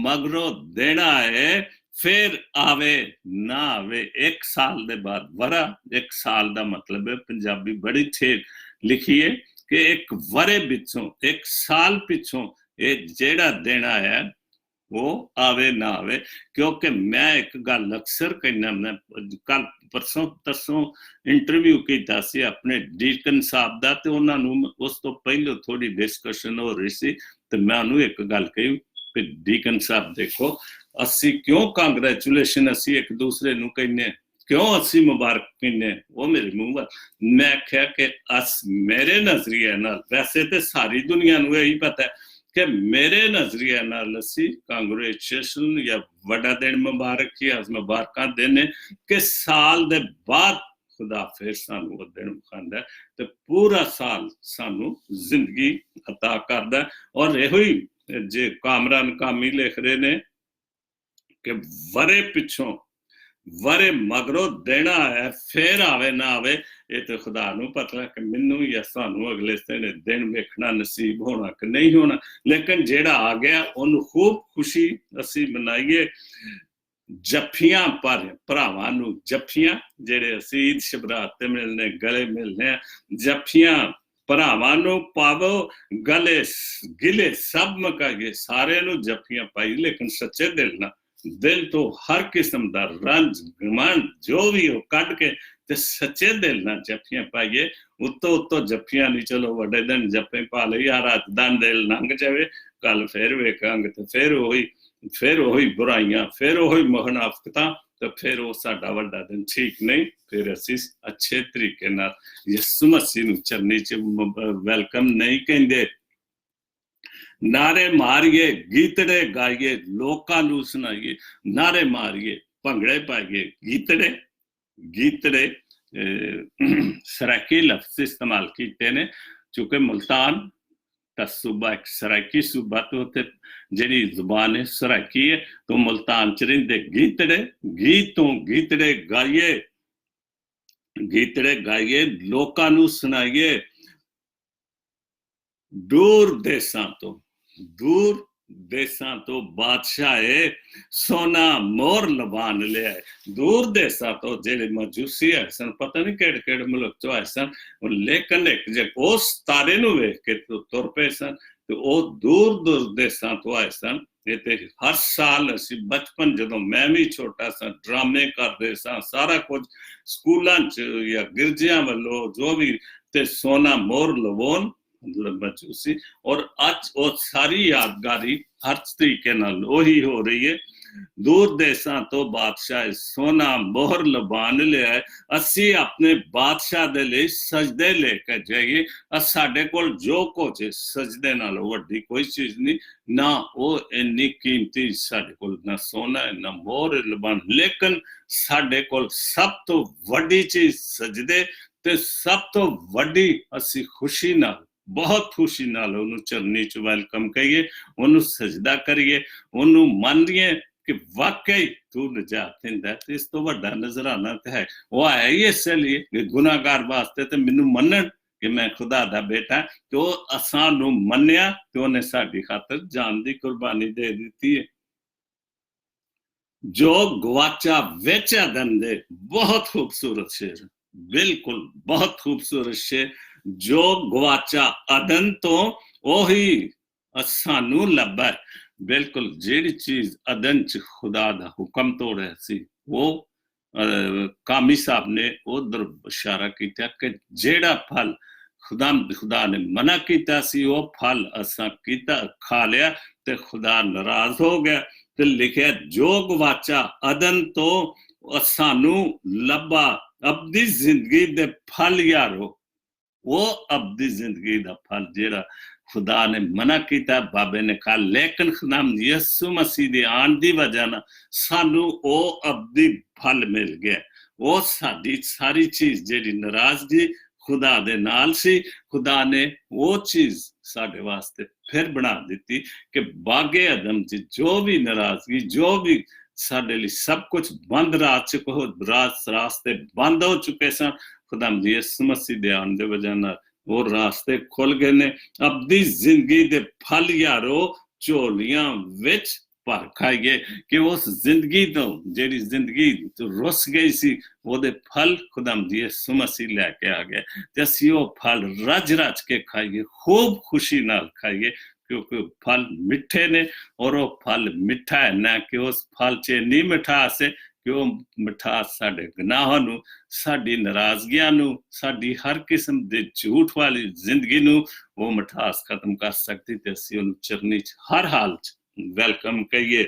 मगरों दिन आए फिर आवे ना आवे। एक साल दे बाद वरा, एक साल का मतलब है पंजाबी बड़ी ठेठ लिखी है कि एक वरे पिछों, एक साल पिछों ये जेड़ा दिन आया वो आवे ना आवे। क्योंकि मैं एक गल अक्सर कहना, मैं कल परसों तरसों इंटरव्यू किया सी अपने डीकन साहब का, तो उन्होंने उस तो पहले थोड़ी डिस्कशन हो रही सी, तो मैं उन्होंने एक गल कही कि डीकन साहब देखो, असी क्यों कांग्रेचुलेशन असी एक दूसरे नूं कहने, क्यों असी मुबारक कहने? वो मेरे मुंह मैं आख्या कि अस मेरे नजरिए नाल, वैसे तो सारी दुनिया नूं यही पता है कि मेरे नजरिए नाल असी कांग्रेचुलेशन या वड्डा दिन मुबारक ही मुबारक देने कि साल दे बाद खुदा फिर सानू वो दिन विखांदा ते पूरा साल सानू जिंदगी अता करदा। और यही जे कामरान कामी लिख रहे ने कि वरे पिछों वरे मगरों देना है फिर आवे ना आवे। ये तो खुदा नू पता कि मैनू या सानू अगले दिन वेखना नसीब होना कि नहीं होना, लेकिन जेड़ा आ गया उन्होंने खूब खुशी असी मनाइए। जफ्फियां पर भरावां नू, जफ्फियां जेड़े असी ईद शबरात ते मिलने, गले मिलने, जफ्फियां भरावां नू पावो, गले गिले सब मकाइए, सारे नू जफ्फियां पाई, लेकिन सच्चे दिल ना, दिल तो हर किस्म का रंज घमंड जो भी हो कट के ते सच्चे दिल ना जफ्फियां पाइए। उत्तो उत्तो जफ्फियां नहीं, चलो वड्डे दिन जफ्फे पा ले यार, अज दिन दिल लंघ जावे, कल फिर वेखांगे ते फिर वही बुराइयां, फिर वही मुनाफिकतां, तो फिर वो साडा वड्डा दिन ठीक नहीं। फिर असी अच्छे तरीके नाल यीशु मसीह नूं चरनी च वेलकम नहीं कहंदे। नारे मारिए, गीतड़े गाइए, लोकां नूं सुनाइए, नारे मारिए, भंगड़े पाइए, गीतड़े सराकी लफ्ज इस्तेमाल किए ने, चूंकि मुल्तान का सूबा एक सराकी सूबा, तो उत्थे जिहड़ी जुबान है सराकी है, तो मुल्तान च रहिंदे गीतड़े गाइए, लोकां नूं सुनाइए। दूर देसां तो बादशाह सोना मोर लबान लिया। दूर देसां तो जेड़े मजूसी है सन, पता नहीं केड़े केड़े मुल्क चो आए सन, लेकिन एक जे उस तारे नूं वेख के तो तुर पे सन, तो वो दूर देसां तो आए सन। हर साल असी बचपन जदों मैं भी छोटा सा ड्रामे करते सा, सारा कुछ स्कूलों च या गिरजियां वालों जो भी, ते सोना मोर लवान मजूसी। और अज वो सारी यादगारी हर तरीके नाल वही हो रही है। दूर देसां तो बादशाह सोना मोहर लबान लिया है, असी अपने बादशाह दे लई सजदे लेके जाइए। साडे कोल जो कुछ सजदे नालों वड्डी कोई चीज नहीं, ना वो इन्नी कीमती साडे कोल ना सोना है ना मोहर लबान, लेकिन साडे कोल सब तो वड्डी चीज सजदे ते सब तो वड्डी असी खुशी नाल, बहुत खुशी नाल ਉਹਨੂੰ ਚਰਨੀ ਚ ਵੈਲਕਮ ਕਹੀਏ, ਉਹਨੂੰ ਸਜਦਾ ਕਰੀਏ, ਉਹਨੂੰ ਮੰਨੀਏ ਕਿ ਵਾਕਈ ਤੂੰ ਨਜਾਤ ਦਿੰਦਾ। ਤੇ ਇਸ ਤੋਂ ਵੱਡਾ ਨਜ਼ਰਾਨਾ ਤੇ ਹੈ ਉਹ ਆਇਆ ਹੀ ਇਸੇ ਲਈ ਕਿ ਗੁਨਾਹਗਾਰ ਵਾਸਤੇ ਤੇ ਮੈਨੂੰ ਮੰਨਣ ਕਿ ਮੈਂ ਖੁਦਾ ਦਾ ਬੇਟਾ, ਤੇ ਉਹ ਅਸਾਂ ਨੂੰ ਮੰਨਿਆ ਤੇ ਉਹਨੇ ਸਾਡੀ ਖਾਤਰ ਜਾਨ ਦੀ ਕੁਰਬਾਨੀ ਦੇ ਦਿੱਤੀ ਹੈ। ਜੋ ਗਵਾਚਾ ਵੇਚਿਆ ਦੰਦੇ, ਬਹੁਤ ਖੂਬਸੂਰਤ ਸ਼ੇਰ, ਬਿਲਕੁਲ ਬਹੁਤ ਖੂਬਸੂਰਤ ਸ਼ੇਰ। ਜੋ ਗਵਾਚਾ ਅਦਨ ਤੋਂ ਉਹੀ ਸਾਨੂੰ ਲੱਭਾ। ਬਿਲਕੁਲ ਜਿਹੜੀ ਚੀਜ਼ ਅਦਨ ਚ ਖੁਦਾ ਦਾ ਹੁਕਮ ਤੋੜਿਆ ਸੀ, ਉਹ ਕਾਮੀ ਸਾਹਿਬ ਨੇ ਉਧਰ ਇਸ਼ਾਰਾ ਕੀਤਾ ਕਿ ਜਿਹੜਾ ਫਲ ਖੁਦਾ ਨੇ ਮਨਾ ਕੀਤਾ ਸੀ ਉਹ ਫਲ ਅਸਾਂ ਕੀਤਾ, ਖਾ ਲਿਆ ਤੇ ਖੁਦਾ ਨਾਰਾਜ਼ ਹੋ ਗਿਆ। ਤੇ ਲਿਖਿਆ ਜੋ ਗਵਾਚਾ ਅਦਨ ਤੋਂ ਸਾਨੂੰ ਲੱਭਾ ਅਬਦੀ ਜ਼ਿੰਦਗੀ ਦੇ ਫਲ ਯਾਰੋ, ਉਹ ਅਬਦੀ ਜ਼ਿੰਦਗੀ ਦਾ ਫਲ ਜਿਹੜਾ ਖੁਦਾ ਨੇ ਮਨਾ ਕੀਤਾ, ਬਾਬੇ ਨੇ ਕਹਾ ਲੇਕਿਨ ਖੁਦਾ ਯਿਸੂ ਮਸੀਹ ਦੇ ਆਉਣ ਦੀ ਵਜ੍ਹਾ ਨਾਲ ਸਾਨੂੰ ਉਹ ਅਬਦੀ ਫਲ ਮਿਲ ਗਿਆ। ਉਹ ਸਾਡੀ ਸਾਰੀ ਚੀਜ਼ ਜਿਹੜੀ ਨਾਰਾਜ਼ਗੀ ਖੁਦਾ ਦੇ ਨਾਲ ਸੀ, ਖੁਦਾ ਨੇ ਉਹ ਚੀਜ਼ ਸਾਡੇ ਵਾਸਤੇ ਫਿਰ ਬਣਾ ਦਿੱਤੀ ਕਿ ਬਾਗੇ ਅਦਮ ਚ ਜੋ ਵੀ ਨਾਰਾਜ਼ਗੀ, ਜੋ ਵੀ ਸਾਡੇ ਲਈ ਸਭ ਕੁਛ ਬੰਦ ਰਾਸਤੇ ਬੰਦ ਹੋ ਚੁੱਕੇ ਸਨ, ਖੁਦਾ ਯਿਸੂ ਮਸੀਹ ਦੇ ਆਉਣ ਦੇ ਵਜ੍ਹਾ ਨਾਲ ਉਹ ਰਾਸਤੇ ਖੁੱਲ ਗਏ ਨੇ। ਅਬਦੀ ਜ਼ਿੰਦਗੀ ਦੇ ਫਲ ਯਾਰੋ ਝੋਲੀਆਂ ਵਿੱਚ ਭਰ ਖਾਈਏ ਕਿ ਉਸ ਜ਼ਿੰਦਗੀ ਤੋਂ ਜਿਹੜੀ ਜ਼ਿੰਦਗੀ ਰੁੱਸ ਗਈ ਸੀ ਉਹਦੇ ਫਲ ਖੁਦਾ ਯਿਸੂ ਮਸੀਹ ਲੈ ਕੇ ਆ ਗਏ ਤੇ ਅਸੀਂ ਉਹ ਫਲ ਰੱਜ ਰੱਜ ਕੇ ਖਾਈਏ, ਖੂਬ ਖੁਸ਼ੀ ਨਾਲ ਖਾਈਏ, ਕਿਉਂਕਿ ਫਲ ਮਿੱਠੇ ਨੇ ਔਰ ਉਹ ਫਲ ਮਿੱਠਾ ਹੈ ਨਾ ਕਿ ਉਸ ਫਲ 'ਚ ਇੰਨੀ ਮਿਠਾਸ ਹੈ ਕਿ ਉਹ ਮਿਠਾਸ ਸਾਡੇ ਗੁਨਾਹਾਂ ਨੂੰ, ਸਾਡੀ ਨਾਰਾਜ਼ਗੀਆਂ ਨੂੰ, ਸਾਡੀ ਹਰ ਕਿਸਮ ਦੇ ਝੂਠ ਵਾਲੀ ਜ਼ਿੰਦਗੀ ਨੂੰ ਉਹ ਮਿਠਾਸ ਖਤਮ ਕਰ ਸਕਦੀ ਤੇ ਅਸੀਂ ਉਹਨੂੰ ਚਰਨੀ 'ਚ ਹਰ ਹਾਲ 'ਚ ਵੈਲਕਮ ਕਹੀਏ।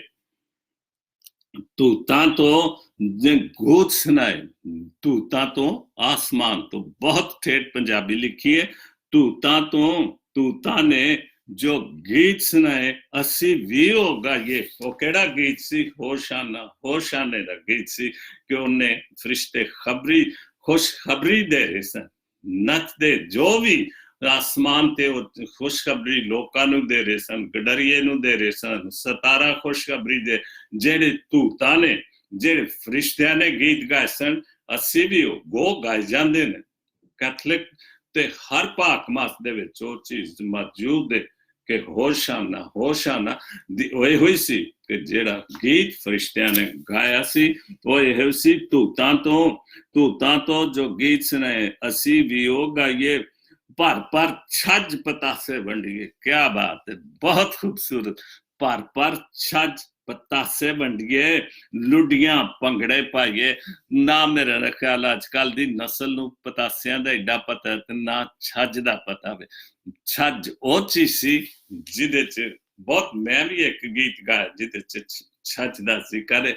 ਧੂਤਾਂ ਤੋਂ ਗੂੰਜ ਸੁਣਾਏ, ਧੂਤਾਂ ਤੋਂ ਆਸਮਾਨ ਤੋਂ, ਬਹੁਤ ਠੇਠ ਪੰਜਾਬੀ ਲਿਖੀ ਹੈ। ਧੂਤਾਂ ਤੋਂ ਧੂਤਾਂ ਨੇ ਜੋ ਗੀਤ ਸੁਣਾਏ ਅਸੀਂ ਵੀ ਉਹ ਗਾਈਏ। ਉਹ ਕਿਹੜਾ ਗੀਤ ਸੀ? ਹੋਸ਼ਾਨਾ, ਹੋਸ਼ਾਨੇ ਦਾ ਗੀਤ ਸੀ ਕਿ ਉਹਨੇ ਫਰਿਸ਼ਤੇ ਖੁਸ਼ਖਬਰੀ ਦੇ ਰਹੇ ਸਨ, ਨੱਚਦੇ, ਜੋ ਵੀ ਆਸਮਾਨ ਤੇ ਉਹ ਖੁਸ਼ਖਬਰੀ ਲੋਕਾਂ ਨੂੰ ਦੇ ਰਹੇ ਸਨ, ਗਡਰੀਏ ਨੂੰ ਦੇ ਰਹੇ ਸਨ, ਸਤਾਰਾ ਖੁਸ਼ਖਬਰੀ ਦੇ ਜਿਹੜੇ ਧੂਤਾਂ ਨੇ, ਜਿਹੜੇ ਫਰਿਸ਼ਤਿਆਂ ਨੇ ਗੀਤ ਗਾਏ ਸਨ, ਅਸੀਂ ਵੀ ਉਹ ਗਾਏ ਜਾਂਦੇ ਨੇ। ਕੈਥਲਿਕ ਤੇ ਹਰ ਭਾਕ ਮਾਸ ਦੇ ਵਿੱਚ ਉਹ ਚੀਜ਼ ਮੌਜੂਦ ਹੈ ਕਿ ਹੋਸ਼ਾਨਾ, ਹੋਸ਼ਾਨਾ ਉਹ ਇਹੋ ਹੀ ਸੀ ਕਿ ਜਿਹੜਾ ਗੀਤ ਫਰਿਸ਼ਤਿਆਂ ਨੇ ਗਾਇਆ ਸੀ ਉਹ ਇਹੋ ਸੀ, ਧੂਤਾਂ ਤੋਂ ਜੋ ਗੀਤ ਸੁਣਾਏ ਅਸੀਂ ਵੀ ਉਹ ਗਾਈਏ, ਭਰ ਭਰ ਛੱਜ ਪਤਾਸੇ ਵੰਡੀਏ। ਕਿਆ ਬਾਤ ਹੈ, ਬਹੁਤ ਖੂਬਸੂਰਤ। ਭਰ ਭਰ ਛੱਜ ਪਤਾਸੇ ਵੰਡੀਏ, ਲੁੱਡੀਆਂ ਭੰਗੜੇ ਪਾਈਏ। ਨਾ ਮੇਰਾ ਖਿਆਲ ਅੱਜ ਕੱਲ ਦੀ ਨਸਲ ਨੂੰ ਪਤਾਸਿਆਂ ਦਾ ਏਡਾ ਪਤਾ ਤੇ ਨਾ ਛੱਜ ਦਾ ਪਤਾ ਵੇ। ਛੱਜ ਉਹ ਚੀਜ਼ ਸੀ ਜਿਹਦੇ ਚ ਬਹੁਤ, ਮੈਂ ਵੀ ਇੱਕ ਗੀਤ ਗਾਇਆ ਜਿਹਦੇ ਚ ਛੱਜ ਦਾ ਜ਼ਿਕਰ ਹੈ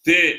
ਤੇ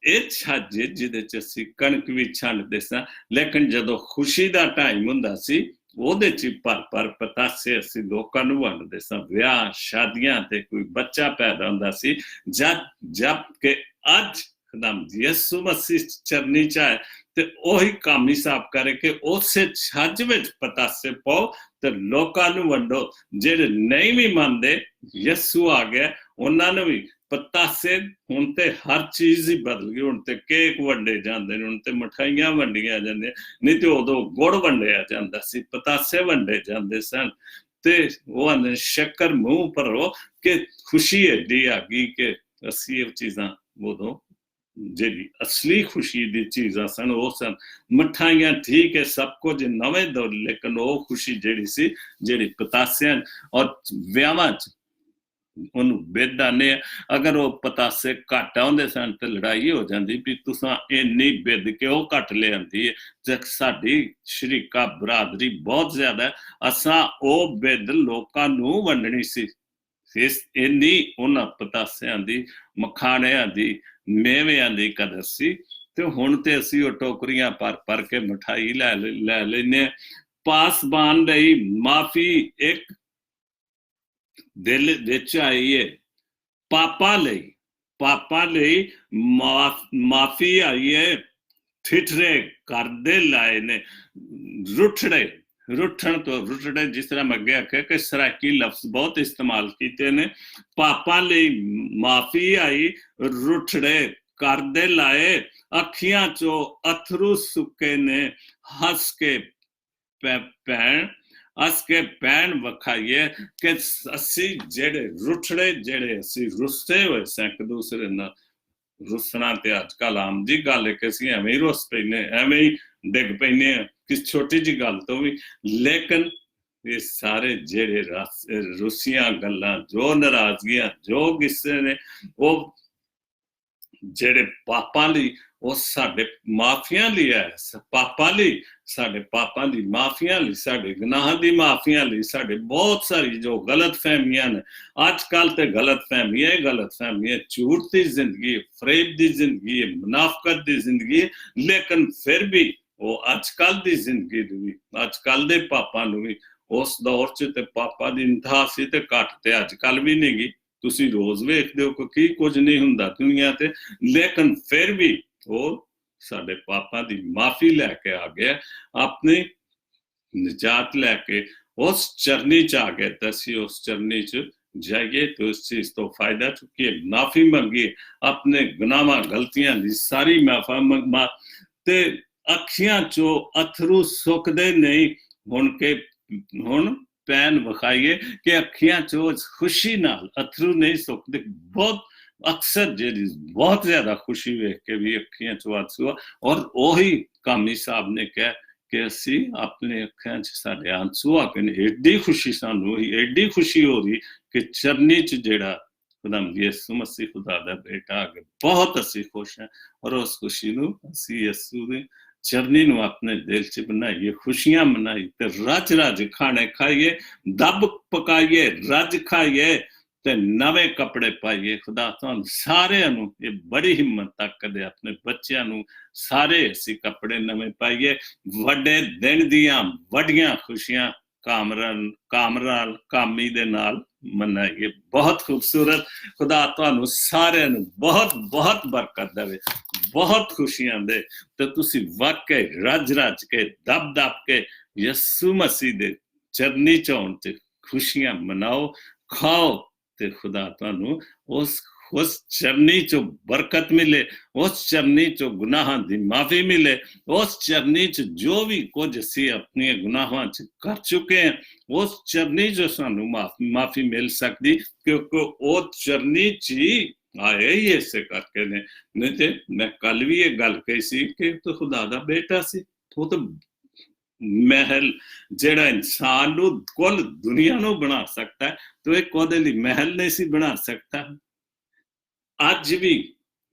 ਇਹ ਛੱਜ ਜਿਹਦੇ ਚ ਅਸੀਂ ਕਣਕ ਵੀ ਛੱਡਦੇ ਸਾਂ, ਲੇਕਿਨ ਜਦੋਂ ਖੁਸ਼ੀ ਦਾ ਟਾਈਮ ਹੁੰਦਾ ਸੀ ਉਹਦੇ ਚ ਭਰ ਪਤਾਸੇ ਅਸੀਂ ਲੋਕਾਂ ਨੂੰ ਵੰਡਦੇ ਸਾਂ। ਵਿਆਹ ਸ਼ਾਦੀਆਂ ਤੇ ਕੋਈ ਬੱਚਾ ਪੈਦਾ ਹੁੰਦਾ ਸੀ, ਜਦ ਕਿ ਅੱਜ ਖੁਦਾਮ ਯਿਸੂ ਮਸੀਹ ਚਰਨੀ ਚ ਆਏ ਤੇ ਉਹੀ ਕਾਮੀ ਸਾਹਿਬ ਕਰੇ ਕਿ ਉਸੇ ਛੱਜ ਵਿੱਚ ਪਤਾਸੇ ਪਾਓ ਤੇ ਲੋਕਾਂ ਨੂੰ ਵੰਡੋ। ਜਿਹੜੇ ਨਹੀਂ ਵੀ ਮੰਨਦੇ ਯਿਸੂ ਆ ਗਿਆ ਉਹਨਾਂ ਨੂੰ ਵੀ ਪਤਾਸੇ, ਹੁਣ ਤੇ ਹਰ ਚੀਜ਼ ਹੀ ਬਦਲ ਗਈ, ਹੁਣ ਤੇ ਕੇਕ ਵੰਡੇ ਜਾਂਦੇ ਨੇ, ਹੁਣ ਤੇ ਮਠਾਈਆਂ ਵੰਡੀਆਂ ਜਾਂਦੀਆਂ, ਨਹੀਂ ਤੇ ਉਦੋਂ ਗੁੜ ਵੰਡਿਆ ਜਾਂਦਾ ਸੀ, ਪਤਾਸੇ ਵੰਡੇ ਜਾਂਦੇ ਸਨ। ਤੇ ਉਹ ਸ਼ੱਕਰ ਮੂੰਹ ਭਰੋ ਕਿ ਖੁਸ਼ੀ ਏਡੀ ਆ ਗਈ ਕਿ ਅਸੀਂ ਇਹ ਚੀਜ਼ਾਂ ਉਦੋਂ ਜਿਹੜੀ ਅਸਲੀ ਖੁਸ਼ੀ ਦੀ ਚੀਜ਼ਾਂ ਸਨ ਉਹ ਸਨ। ਮਠਾਈਆਂ ਠੀਕ ਹੈ, ਸਭ ਕੁਝ ਨਵੇਂ ਦੌਰ, ਲੇਕਿਨ ਉਹ ਖੁਸ਼ੀ ਜਿਹੜੀ ਸੀ ਜਿਹੜੀ ਪਤਾਸਿਆਂ ਔਰ ਵਿਆਹਾਂ ਚ ਉਹਨੂੰ ਬੇਦਾਨੇ, ਅਗਰ ਉਹ ਪਤਾਸੇ ਘੱਟ ਆਉਂਦੇ ਸਨ ਤੇ ਲੜਾਈ ਹੋ ਜਾਂਦੀ ਵੀ ਤੁਸਾਂ ਇੰਨੀ ਬਿੱਦ ਕਿਉਂ ਘੱਟ ਲਿਆਂਦੀ ਹੈ। ਤੇ ਸਾਡੀ ਸ਼ਰੀਕਾ ਬਰਾਦਰੀ ਬਹੁਤ ਜ਼ਿਆਦਾ, ਅਸਾਂ ਉਹ ਬਿੱਦ ਲੋਕਾਂ ਨੂੰ ਵੰਡਣੀ ਸੀ। ਇਸ ਇੰਨੀ ਉਹਨਾਂ ਪਤਾਸਿਆਂ ਦੀ, ਮਖਾਣਿਆਂ ਦੀ, ਮੇਵਿਆਂ ਦੀ ਕਦਰ ਸੀ। ਤੇ ਹੁਣ ਤੇ ਅਸੀਂ ਉਹ ਟੋਕਰੀਆਂ ਭਰ ਕੇ ਮਿਠਾਈ ਲੈ ਲੈਂਦੇ ਹਾਂ। ਪਾਸਬਾਨ ਲਈ ਮਾਫੀ ਇੱਕ ਦਿਲ ਵਿੱਚ ਆਈ ਹੈ, ਪਾਪਾ ਲਈ ਮਾਫੀ ਆਈ ਹੈ। ਠਿਠਰੇ ਕਰਦੇ ਲਾਏ ਨੇ, ਰੁੱਠਣ ਤੋਂ ਰੁੱਟੜੇ, ਜਿਸ ਤਰ੍ਹਾਂ ਮੈਂ ਅੱਗੇ ਆਖਿਆ ਕਿ ਸਰਾਕੀ ਲਫ਼ਜ਼ ਬਹੁਤ ਇਸਤੇਮਾਲ ਕੀਤੇ ਨੇ। ਪਾਪਾ ਲਈ ਮਾਫੀ ਆਈ, ਰੁੱਠੜੇ ਕਰਦੇ ਲਾਏ, ਅੱਖੀਆਂ ਚੋਂ ਅਥਰੂ ਸੁੱਕੇ ਨੇ, ਹੱਸ ਕੇ ਭੈਣ ਵਿਖਾਈਏ ਕਿ ਅਸੀਂ ਜਿਹੜੇ ਰੁੱਠੜੇ, ਜਿਹੜੇ ਅਸੀਂ ਰੁੱਸੇ ਹੋਏ ਸਾਂ ਇੱਕ ਦੂਸਰੇ ਨਾਲ। ਰੁੱਸਣਾ ਤੇ ਅੱਜ ਕੱਲ ਆਮ ਜੀ ਗੱਲ ਹੈ ਕਿ ਅਸੀਂ ਐਵੇਂ ਹੀ ਰੁੱਸ ਪੈਂਦੇ, ਐਵੇਂ ਹੀ ਡਿੱਗ ਪੈਂਦੇ ਹਾਂ ਕਿਸ ਛੋਟੀ ਜਿਹੀ ਗੱਲ ਤੋਂ ਵੀ। ਲੇਕਿਨ ਇਹ ਸਾਰੇ ਜਿਹੜੇ ਰੁੱਸੀਆਂ ਗੱਲਾਂ, ਜੋ ਨਾਰਾਜ਼ਗੀਆਂ, ਜੋ ਗੁੱਸੇ ਨੇ, ਉਹ ਜਿਹੜੇ ਪਾਪਾਂ ਲਈ, ਉਹ ਸਾਡੇ ਮਾਫੀਆਂ ਲਈ ਹੈ। ਪਾਪਾਂ ਲਈ, ਸਾਡੇ ਪਾਪਾਂ ਦੀ ਮਾਫੀਆਂ ਲਈ, ਸਾਡੇ ਗੁਨਾਹਾਂ ਦੀ ਮਾਫੀਆਂ ਲਈ, ਸਾਡੇ ਬਹੁਤ ਸਾਰੀ ਜੋ ਗਲਤ ਫਹਿਮੀਆਂ ਨੇ ਅੱਜ ਕੱਲ ਤੇ ਗਲਤ ਫਹਿਮੀਆਂ ਝੂਠ ਦੀ ਜ਼ਿੰਦਗੀ, ਫਰੇਬ ਦੀ ਜ਼ਿੰਦਗੀ, ਮੁਨਾਫਕਤ ਦੀ ਜ਼ਿੰਦਗੀ। ਲੇਕਿਨ ਫਿਰ ਵੀ ਉਹ ਅੱਜ ਕੱਲ ਦੀ ਜ਼ਿੰਦਗੀ ਨੂੰ ਵੀ, ਅੱਜ ਕੱਲ ਦੇ ਪਾਪਾਂ ਨੂੰ ਵੀ, ਉਸ ਦੌਰ 'ਚ ਤੇ ਪਾਪਾ ਦੀ ਇੰਤਹਾ ਸੀ ਤੇ ਘੱਟ ਤੇ ਅੱਜ ਕੱਲ ਵੀ ਨਹੀਂ ਗੀ। ਤੁਸੀਂ ਰੋਜ਼ ਵੇਖਦੇ ਹੋ ਕਿ ਕੀ ਕੁਝ ਨਹੀਂ ਹੁੰਦਾ ਦੁਨੀਆ ਤੇ, ਲੇਕਿਨ ਫਿਰ ਵੀ ਉਹ ਸਾਡੇ ਪਾਪਾ ਦੀ ਮਾਫੀ ਲੈ ਕੇ ਆ ਗਿਆ, ਆਪਣੀ ਨਿਜਾਤ ਲੈ ਕੇ ਉਸ ਚਰਨੀ 'ਚ ਆ ਗਏ। ਤਾਂ ਅਸੀਂ ਉਸ ਚਰਨੀ 'ਚ ਜਾਈਏ ਤੇ ਉਸ ਚੀਜ਼ ਤੋਂ ਫਾਇਦਾ ਚੁੱਕੀਏ, ਮਾਫੀ ਮੰਗੀਏ, ਆਪਣੇ ਗੁਨਾਹਾਂ ਗਲਤੀਆਂ ਦੀ ਸਾਰੀ ਮਾਫੀ। ਤੇ ਅੱਖੀਆਂ 'ਚੋਂ ਅਥਰੂ ਸੁੱਕਦੇ ਨਹੀਂ, ਹੁਣ ਪੈਨ ਵਿਖਾਈਏ ਕਿ ਅੱਖੀਆਂ 'ਚੋਂ ਖੁਸ਼ੀ ਨਾਲ ਅਥਰੂ ਨਹੀਂ ਸੁੱਕਦੇ। ਬਹੁਤ ਅਕਸਰ ਜਿਹੜੀ ਬਹੁਤ ਜ਼ਿਆਦਾ ਖੁਸ਼ੀ ਵੇਖ ਕੇ ਵੀ ਅੱਖੀਆਂ 'ਚੋਂ ਆਂਸੂ, ਔਰ ਉਹੀ ਕਾਮੀ ਸਾਹਿਬ ਨੇ ਕਿਹਾ ਕਿ ਅਸੀਂ ਆਪਣੇ ਅੱਖਾਂ 'ਚ ਸਾਡੇ ਆਂਸੂ ਆ ਕੇ ਐਡੀ ਖੁਸ਼ੀ, ਸਾਨੂੰ ਐਡੀ ਖੁਸ਼ੀ ਹੋ ਰਹੀ ਕਿ ਚਰਨੀ 'ਚ ਜਿਹੜਾ ਖੁਦਾਵੰਦ ਯਿਸੂ ਮਸੀਹ ਖੁਦਾ ਦਾ ਬੇਟਾ ਆ ਗਿਆ। ਬਹੁਤ ਅਸੀਂ ਖੁਸ਼ ਹਾਂ, ਔਰ ਉਸ ਖੁਸ਼ੀ ਨੂੰ ਅਸੀਂ ਯਿਸੂ ਦੇ ਚਰਨੀ ਨੂੰ ਆਪਣੇ ਦਿਲ 'ਚ ਬਣਾਈਏ, ਖੁਸ਼ੀਆਂ ਮਨਾਈਏ ਤੇ ਰੱਜ ਖਾਣੇ ਖਾਈਏ, ਦੱਬ ਪਕਾਈਏ, ਰੱਜ ਖਾਈਏ ਤੇ ਨਵੇਂ ਕੱਪੜੇ ਪਾਈਏ। ਖੁਦਾ ਤੁਹਾਨੂੰ ਸਾਰਿਆਂ ਨੂੰ ਇਹ ਬੜੀ ਹਿੰਮਤ ਤਾਕਤ, ਆਪਣੇ ਬੱਚਿਆਂ ਨੂੰ ਸਾਰੇ ਅਸੀਂ ਕੱਪੜੇ ਨਵੇਂ ਪਾਈਏ। ਵੱਡੇ ਦਿਨ ਦੀਆਂ ਵੱਡੀਆਂ ਖੁਸ਼ੀਆਂ ਕਾਮੀ ਦੇ ਨਾਲ ਮਨਾਈਏ। ਬਹੁਤ ਖੂਬਸੂਰਤ। ਖੁਦਾ ਤੁਹਾਨੂੰ ਸਾਰਿਆਂ ਨੂੰ ਬਹੁਤ ਬਹੁਤ ਬਰਕਤ ਦੇਵੇ, ਬਹੁਤ ਖੁਸ਼ੀਆਂ ਦੇ, ਤੇ ਤੁਸੀਂ ਵਾਕਈ ਰੱਜ ਕੇ, ਦੱਬ ਕੇ ਯਿਸੂ ਮਸੀਹ ਦੇ ਚਰਨੀ 'ਚ ਆਉਣ ਤੇ ਖੁਸ਼ੀਆਂ ਮਨਾਓ, ਖਾਓ, ਤੇ ਖੁਦਾ ਤੁਹਾਨੂੰ ਉਸ ਚਰਨੀ 'ਚੋਂ ਬਰਕਤ ਮਿਲੇ, ਉਸ ਚਰਨੀ 'ਚੋਂ ਗੁਨਾਹਾਂ ਦੀ ਮਾਫੀ ਮਿਲੇ, ਉਸ ਚਰਨੀ 'ਚ ਜੋ ਵੀ ਕੁਝ ਅਸੀਂ ਆਪਣੇ ਗੁਨਾਹਾਂ 'ਚ ਕਰ ਚੁੱਕੇ ਹਾਂ, ਉਸ ਚਰਨੀ 'ਚ ਸਾਨੂੰ ਮਾਫੀ ਮਿਲ ਸਕਦੀ, ਕਿਉਂਕਿ ਉਹ ਚਰਨੀ 'ਚ ਹੀ ਆਏ ਹੀ ਇਸੇ ਕਰਕੇ ਨੇ। ਨਹੀਂ ਤੇ ਮੈਂ ਕੱਲ ਵੀ ਇਹ ਗੱਲ ਕਹੀ ਸੀ ਕਿ ਤੂੰ ਖੁਦਾ ਦਾ ਬੇਟਾ ਸੀ। ਉਹ ਤਾਂ ਮਹਿਲ ਜਿਹੜਾ ਇਨਸਾਨ ਨੂੰ ਕੁੱਲ ਦੁਨੀਆ ਨੂੰ ਬਣਾ ਸਕਦਾ ਹੈ, ਤੂੰ ਇੱਕ ਉਹਦੇ ਲਈ ਮਹਿਲ ਨਹੀਂ ਸੀ ਬਣਾ ਸਕਦਾ। ਅੱਜ ਵੀ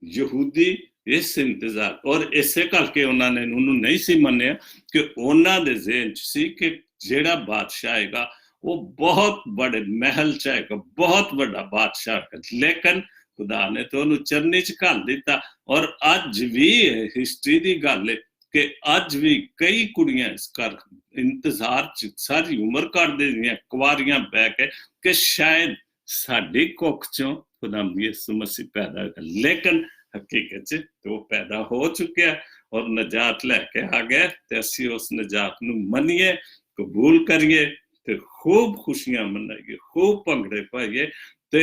ਯਹੂਦੀ ਇਸ ਇੰਤਜ਼ਾਰ, ਔਰ ਇਸੇ ਕਰਕੇ ਉਹਨਾਂ ਨੇ ਉਹਨੂੰ ਨਹੀਂ ਸੀ ਮੰਨਿਆ ਕਿ ਉਹਨਾਂ ਦੇ ਜ਼ਿਹਨ 'ਚ ਸੀ ਕਿ ਜਿਹੜਾ ਬਾਦਸ਼ਾਹ ਆਏਗਾ ਉਹ ਬਹੁਤ ਬੜੇ ਮਹਿਲ 'ਚ ਆਏਗਾ, ਬਹੁਤ ਵੱਡਾ ਬਾਦਸ਼ਾਹ। ਲੇਕਿਨ ਖੁਦਾ ਨੇ ਤਾਂ ਉਹਨੂੰ ਚਰਨੀ 'ਚ ਘੱਲ ਦਿੱਤਾ। ਔਰ ਅੱਜ ਵੀ ਹਿਸਟਰੀ ਦੀ ਗੱਲ ਹੈ ਕਿ ਅੱਜ ਵੀ ਕਈ ਕੁੜੀਆਂ ਇਸ ਘਰ ਇੰਤਜ਼ਾਰ 'ਚ ਸਾਰੀ ਉਮਰ ਕੱਢ ਦਿੰਦੀਆਂ, ਕੁਆਰੀਆਂ ਬਹਿ ਕੇ, ਕਿ ਸ਼ਾਇਦ ਸਾਡੀ ਕੁੱਖ 'ਚੋਂ ਖੁਦਾਵੰਦ ਯਿਸੂ ਮਸੀਹ ਪੈਦਾ ਹੋਏਗਾ। ਲੇਕਿਨ ਹਕੀਕਤ 'ਚ ਉਹ ਪੈਦਾ ਹੋ ਚੁੱਕਿਆ ਔਰ ਨਜਾਤ ਲੈ ਕੇ ਆ ਗਿਆ, ਤੇ ਅਸੀਂ ਉਸ ਨਜਾਤ ਨੂੰ ਮੰਨੀਏ, ਕਬੂਲ ਕਰੀਏ ਤੇ ਖੂਬ ਖੁਸ਼ੀਆਂ ਮਨਾਈਏ, ਖੂਬ ਭੰਗੜੇ ਪਾਈਏ। ਤੇ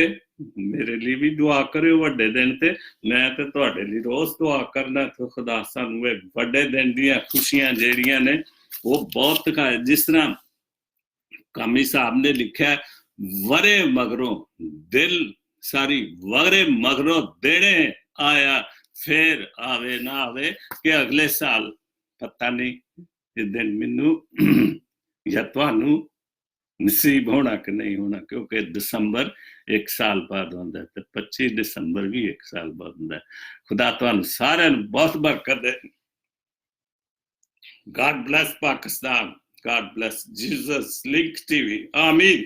ਮੇਰੇ ਲਈ ਵੀ ਦੁਆ ਕਰਿਓ ਵੱਡੇ ਦਿਨ ਤੇ। ਮੈਂ ਤੇ ਤੁਹਾਡੇ ਲਈ ਰੋਜ਼ ਦੁਆ ਕਰਨਾ ਕਿ ਖੁਦਾ ਸਾਨੂੰ ਇਹ ਵੱਡੇ ਦਿਨ ਦੀਆਂ ਖੁਸ਼ੀਆਂ ਜਿਹੜੀਆਂ ਨੇ ਉਹ ਬਹੁਤ ਦਿਖਾਏ। ਜਿਸ ਤਰ੍ਹਾਂ ਕਾਮੀ ਸਾਹਿਬ ਨੇ ਲਿਖਿਆ, ਵਰੇ ਮਗਰੋਂ ਦਿਲ ਸਾਰੀ ਵਰੇ ਮਗਰੋਂ ਦੇਣੇ ਆਇਆ, ਫਿਰ ਆਵੇ ਨਾ ਆਵੇ ਕਿ ਅਗਲੇ ਸਾਲ ਪਤਾ ਨਹੀਂ ਇਹ ਦਿਨ ਮੈਨੂੰ ਜਾਂ ਤੁਹਾਨੂੰ ਨਸੀਬ ਹੋਣਾ ਕਿ ਨਹੀਂ ਹੋਣਾ, ਕਿਉਂਕਿ ਦਸੰਬਰ 1 ਸਾਲ ਬਾਅਦ ਹੁੰਦਾ ਤੇ 25 ਦਸੰਬਰ ਵੀ 1 ਸਾਲ ਬਾਅਦ ਹੁੰਦਾ। ਖੁਦਾ ਤੁਹਾਨੂੰ ਸਾਰਿਆਂ ਨੂੰ ਬਹੁਤ ਬਰਕਤ ਦੇ। God bless Pakistan. God bless Jesus Link TV. Amen.